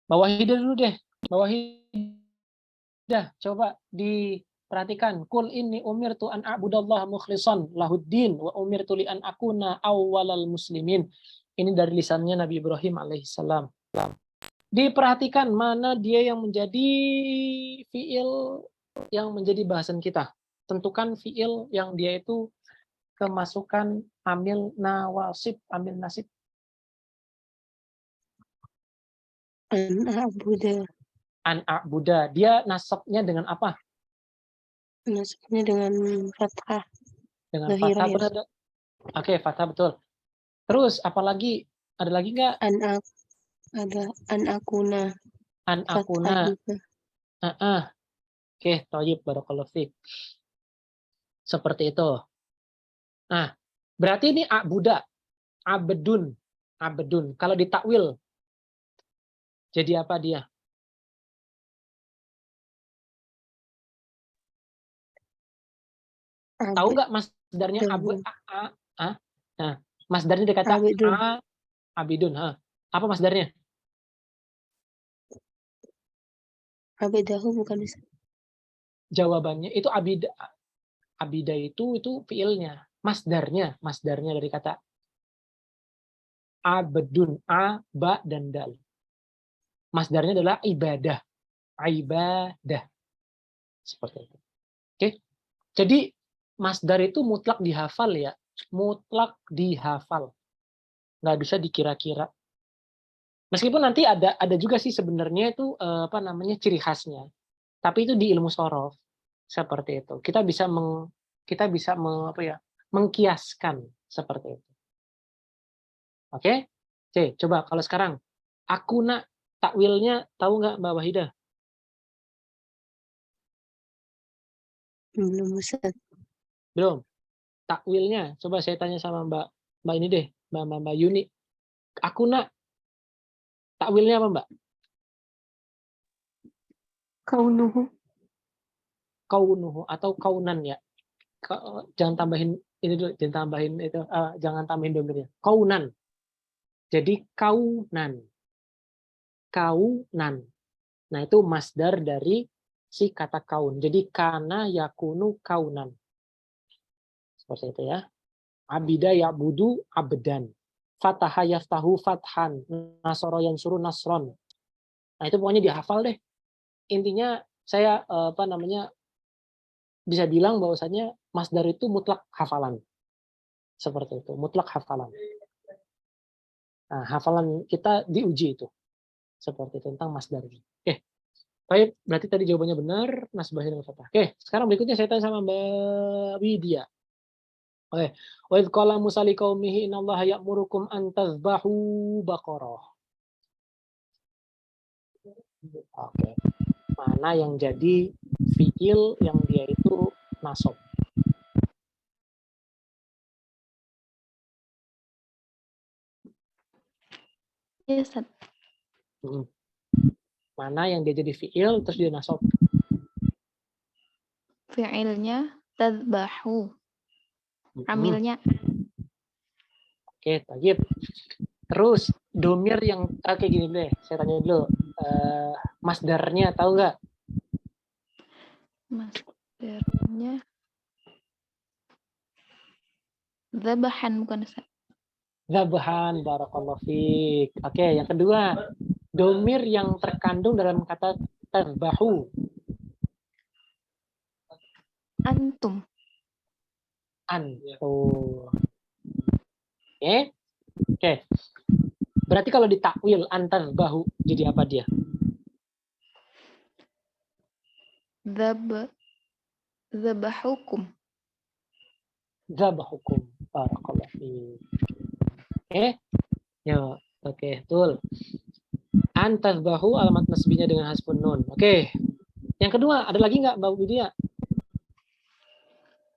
Mbak Wahida dulu deh. Mbak Wahida, coba diperhatikan. Kul inni umirtu an a'budallaha mukhlishan lahuddin wa umirtu li an akuna awwalal muslimin. Ini dari lisannya Nabi Ibrahim alaihissalam. Diperhatikan mana dia yang menjadi fiil yang menjadi bahasan kita. Tentukan fiil yang dia itu kemasukan amil nawasib, amil nasib. An a'buda. An a'buda. Dia nasabnya dengan apa? Nasabnya dengan fathah. Dengan Zahirah fathah, ya. benar. Oke, fathah betul. Terus apalagi? Ada lagi nggak? Ada an akuna. An Fathah akuna. juga. Oke, thayyib, barakallahu fiik. Seperti itu. Nah, berarti ini a'buda, abdun, abdun. Kalau ditakwil, jadi apa dia? Tahu nggak masdarnya Nah, masdarnya dia kata Abidun. abidun. Apa masdarnya? Abidahu bukan bisa. Jawabannya itu abida. Abida itu fiilnya. Masdarnya dari kata abdun, a, ba, dan dal. Masdarnya adalah ibadah. Ibadah. Seperti itu. Oke. Jadi masdar itu mutlak dihafal ya. Mutlak dihafal. Nggak bisa dikira-kira. Meskipun nanti ada juga sih sebenarnya itu ciri khasnya. Tapi itu di ilmu shorof seperti itu. Kita bisa mengkiaskan seperti itu. Oke? Oke, coba kalau sekarang akuna takwilnya tahu nggak Mbak Wahidah? Belum Ustaz. Belum. Takwilnya coba saya tanya sama Mbak ini deh, Mbak Yuni. Akuna takwilnya apa, Mbak? Kaunuhu. Kaunuhu atau kaunan ya. Jangan tambahin ini dulu, jangan tambahin domirnya. Kaunan. Jadi kaunan. Kaunan. Nah, itu masdar dari si kata kaun. Jadi kana yakunu kaunan. Seperti itu ya. Abida ya'budu abdan. Fataha yaftahu fathan. Nasoro yansuru nasron. Nah, itu pokoknya dihafal deh. Intinya saya bisa bilang bahwasanya masdar itu mutlak hafalan. Seperti itu, mutlak hafalan. Nah, hafalan kita diuji itu. Seperti itu, tentang masdar. Oke. Baik, berarti tadi jawabannya benar, nasbahnya dengan fathah. Oke, sekarang berikutnya saya tanya sama Mbak Widya. Oke. Wa idz qala Musa liqaumihi innallaha ya'murukum an tadhbahu baqarah. Oke. Mana yang jadi fiil yang dia itu nasab? Ya, Ustaz. Mana yang dia jadi fiil terus dia nasab? Fi'ilnya tadbahu. Amilnya Oke, tayyib. Terus domir yang kayak gini deh, saya tanya dulu. Masdarnya tahu nggak? masdarnya dzabahan bukan Ustaz. Zabahan, barakallahu fiik. Oke, yang kedua, domir yang terkandung dalam kata tadbahu. Antum. Antum. Oke. Berarti kalau ditakwil antar bahu jadi apa dia? Dzabahukum. Zabahukum. Barakallahu fiik. Oke. Ya, oke, betul. Antar bahu alamat nasbinya dengan hasbun nun. Oke. Yang kedua, ada lagi nggak Mbak Widya?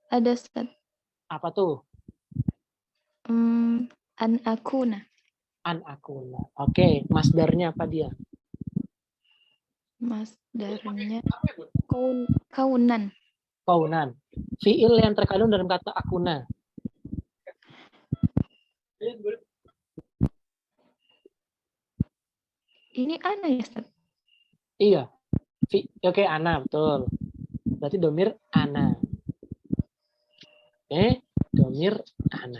Ada Ustaz. Apa tuh? An akuna. An akuna. Oke, masdarnya apa dia? Masdarnya kaunan. Kaunan. Fiil yang terkandung dalam kata akuna. Ini ana ya, Ustaz? Iya. Oke, ana, betul. Berarti domir ana. Oke, domir ana.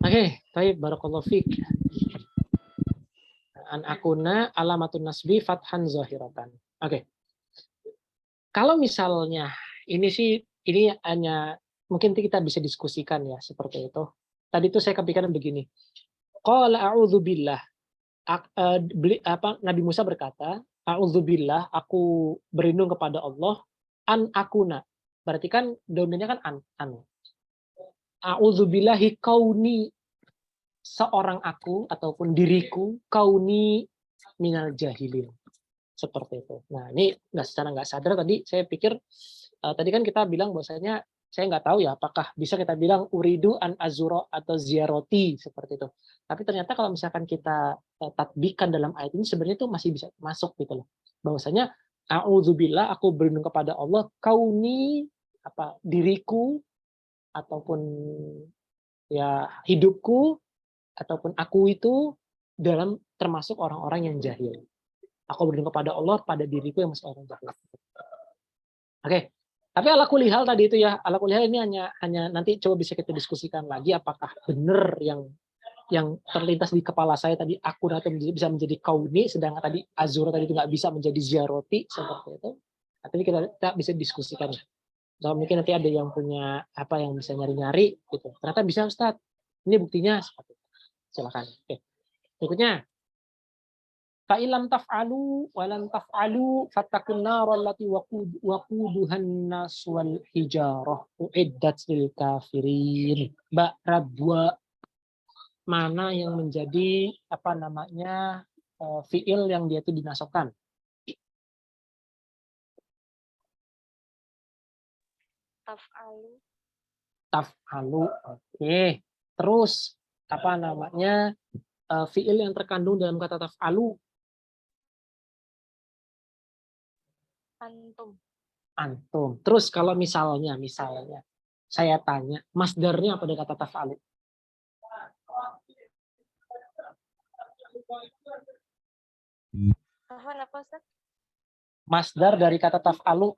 Oke, baik, barakallahu fiik. An akuna alamatun nasbi fathan zahiratan. Oke. Kalau misalnya ini hanya mungkin kita bisa diskusikan ya seperti itu. Tadi tuh saya kepikiran begini. Qala a'udzubillah. Nabi Musa berkata, a'udzubillah, aku berlindung kepada Allah an akuna. Berarti kan domainnya kan an. A'udzubillahi kauni, seorang aku ataupun diriku, kauni minal jahilin. Seperti itu. Nah, ini secara nggak sadar tadi saya pikir tadi kan kita bilang bahwasanya saya nggak tahu ya apakah bisa kita bilang uridu an azuro atau ziaroti seperti itu. Tapi ternyata kalau misalkan kita tatbikan dalam ayat ini sebenarnya itu masih bisa masuk gitu loh. Bahwasanya a'udzubillah, aku berlindung kepada Allah, kauni diriku ataupun ya hidupku ataupun aku itu dalam termasuk orang-orang yang jahil. Aku berlindung kepada Allah pada diriku yang masih orang jahil. Oke. Tapi ala kulli hal tadi itu ya, ala kulli hal ini hanya nanti coba bisa kita diskusikan lagi apakah benar yang terlintas di kepala saya tadi aku atau bisa menjadi kauni, sedangkan tadi azura tadi itu nggak bisa menjadi ziaroti seperti itu. Tapi kita bisa diskusikan. So, mungkin nanti ada yang punya yang bisa nyari-nyari gitu. Ternyata bisa Ustaz. Ini buktinya seperti itu. Silakan. Oke. Berikutnya. Fa'ilam taf'alu walan taf'alu fattaqun naral lati waquduhan nas wal hijarah uiddat lil kafirin. Rabwa, mana yang menjadi fiil yang dia itu dinasabkan? Taf'alu. Oke. Terus fiil yang terkandung dalam kata taf'alu? Antum. Terus kalau misalnya saya tanya, masdarnya apa dari kata taf'alu? Apa Ustaz? Masdar dari kata taf'alu.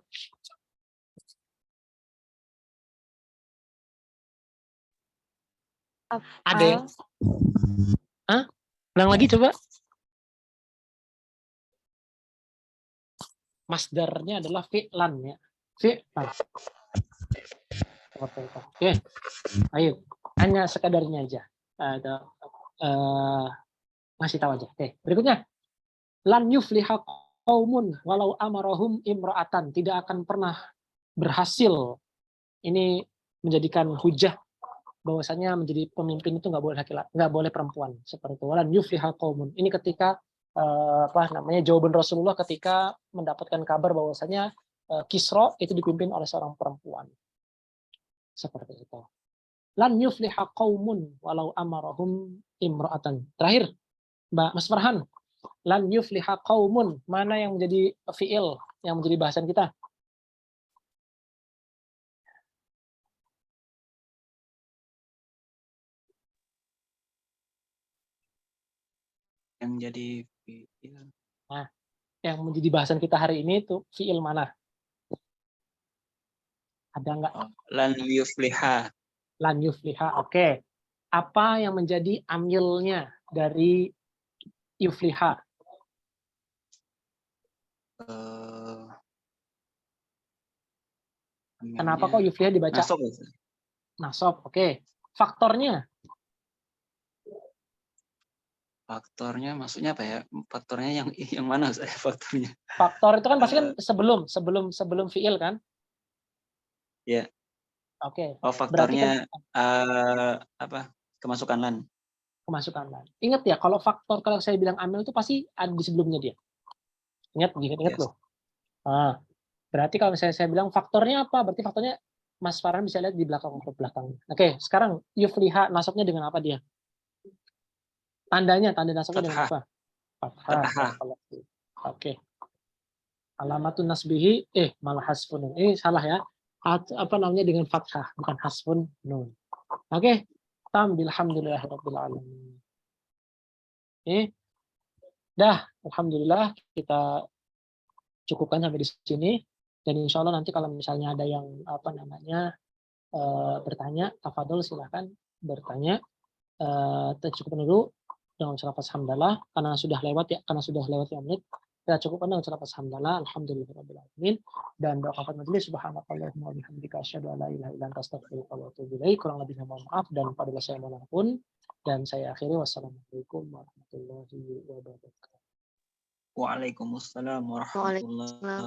Ada yang? Ulang lagi coba. Masdarnya adalah fi'lan ya. Fi'lan. Oke. Ayo. Hanya sekadarnya aja. Ngasih tahu aja. Oke. Berikutnya. Lan yufliha qaumun walau amarahum imra'atan. Tidak akan pernah berhasil. Ini menjadikan hujah bahwasanya menjadi pemimpin itu nggak boleh laki-laki, nggak boleh perempuan. Seperti itu. Lan yufliha qaumun. Ini ketika jawaban Rasulullah ketika mendapatkan kabar bahwasanya Kisra itu dipimpin oleh seorang perempuan. Seperti itu. Lan yufliha qaumun walau amarahum imra'atan. Terakhir, Mbak Mas Farhan. Lan yufliha qaumun, mana yang menjadi fiil yang menjadi bahasan kita? Yang jadi fiil. Nah, yang menjadi bahasan kita hari ini itu fiil mana? Ada nggak? Lan yufliha. Lan yufliha. Oke. Apa yang menjadi amilnya dari yufliha? Kenapa kok yufliha dibaca? Nasab. Oke. Faktornya? Faktornya maksudnya apa ya? Faktornya yang mana saya faktornya? Faktor itu kan pasti kan sebelum fiil kan? Ya. Oke. Oh, faktornya kemasukan lan. Kemasukan lan. Ingat ya, kalau saya bilang amil itu pasti ada di sebelumnya dia. Ingat yes. Loh. Nah, berarti kalau misalnya saya bilang faktornya apa? Berarti faktornya Mas Farhan bisa lihat di belakang. Oke, sekarang yufliha nasabnya dengan apa dia? Tanda nasabnya dengan apa? Fathah. Oke. Alamatun nasbihi malah hasfun. Ini salah ya. Dengan fathah, bukan hasfun nun. Oke. Alhamdulillahirabbil alamin. Dah, alhamdulillah kita cukupkan sampai di sini dan insya Allah nanti kalau misalnya ada yang bertanya, tafadhol silahkan bertanya. Cukupkan dulu. dengan ucapan lafaz hamdalah karena sudah lewat ya menit. Kita cukupkan dengan ucapan lafaz hamdalah. Alhamdulillahirabbil alamin. Dan doa kafaratul majelis subhanakallahumma wa bihamdika asyhadu an la ilaha illa anta astaghfiruka wa atubu ilaik. Kurang lebihnya mohon maaf dan pada saya mohon ampun. Dan saya akhiri wassalamualaikum warahmatullahi wabarakatuh. Waalaikumsalam warahmatullahi Waalaikumsalam.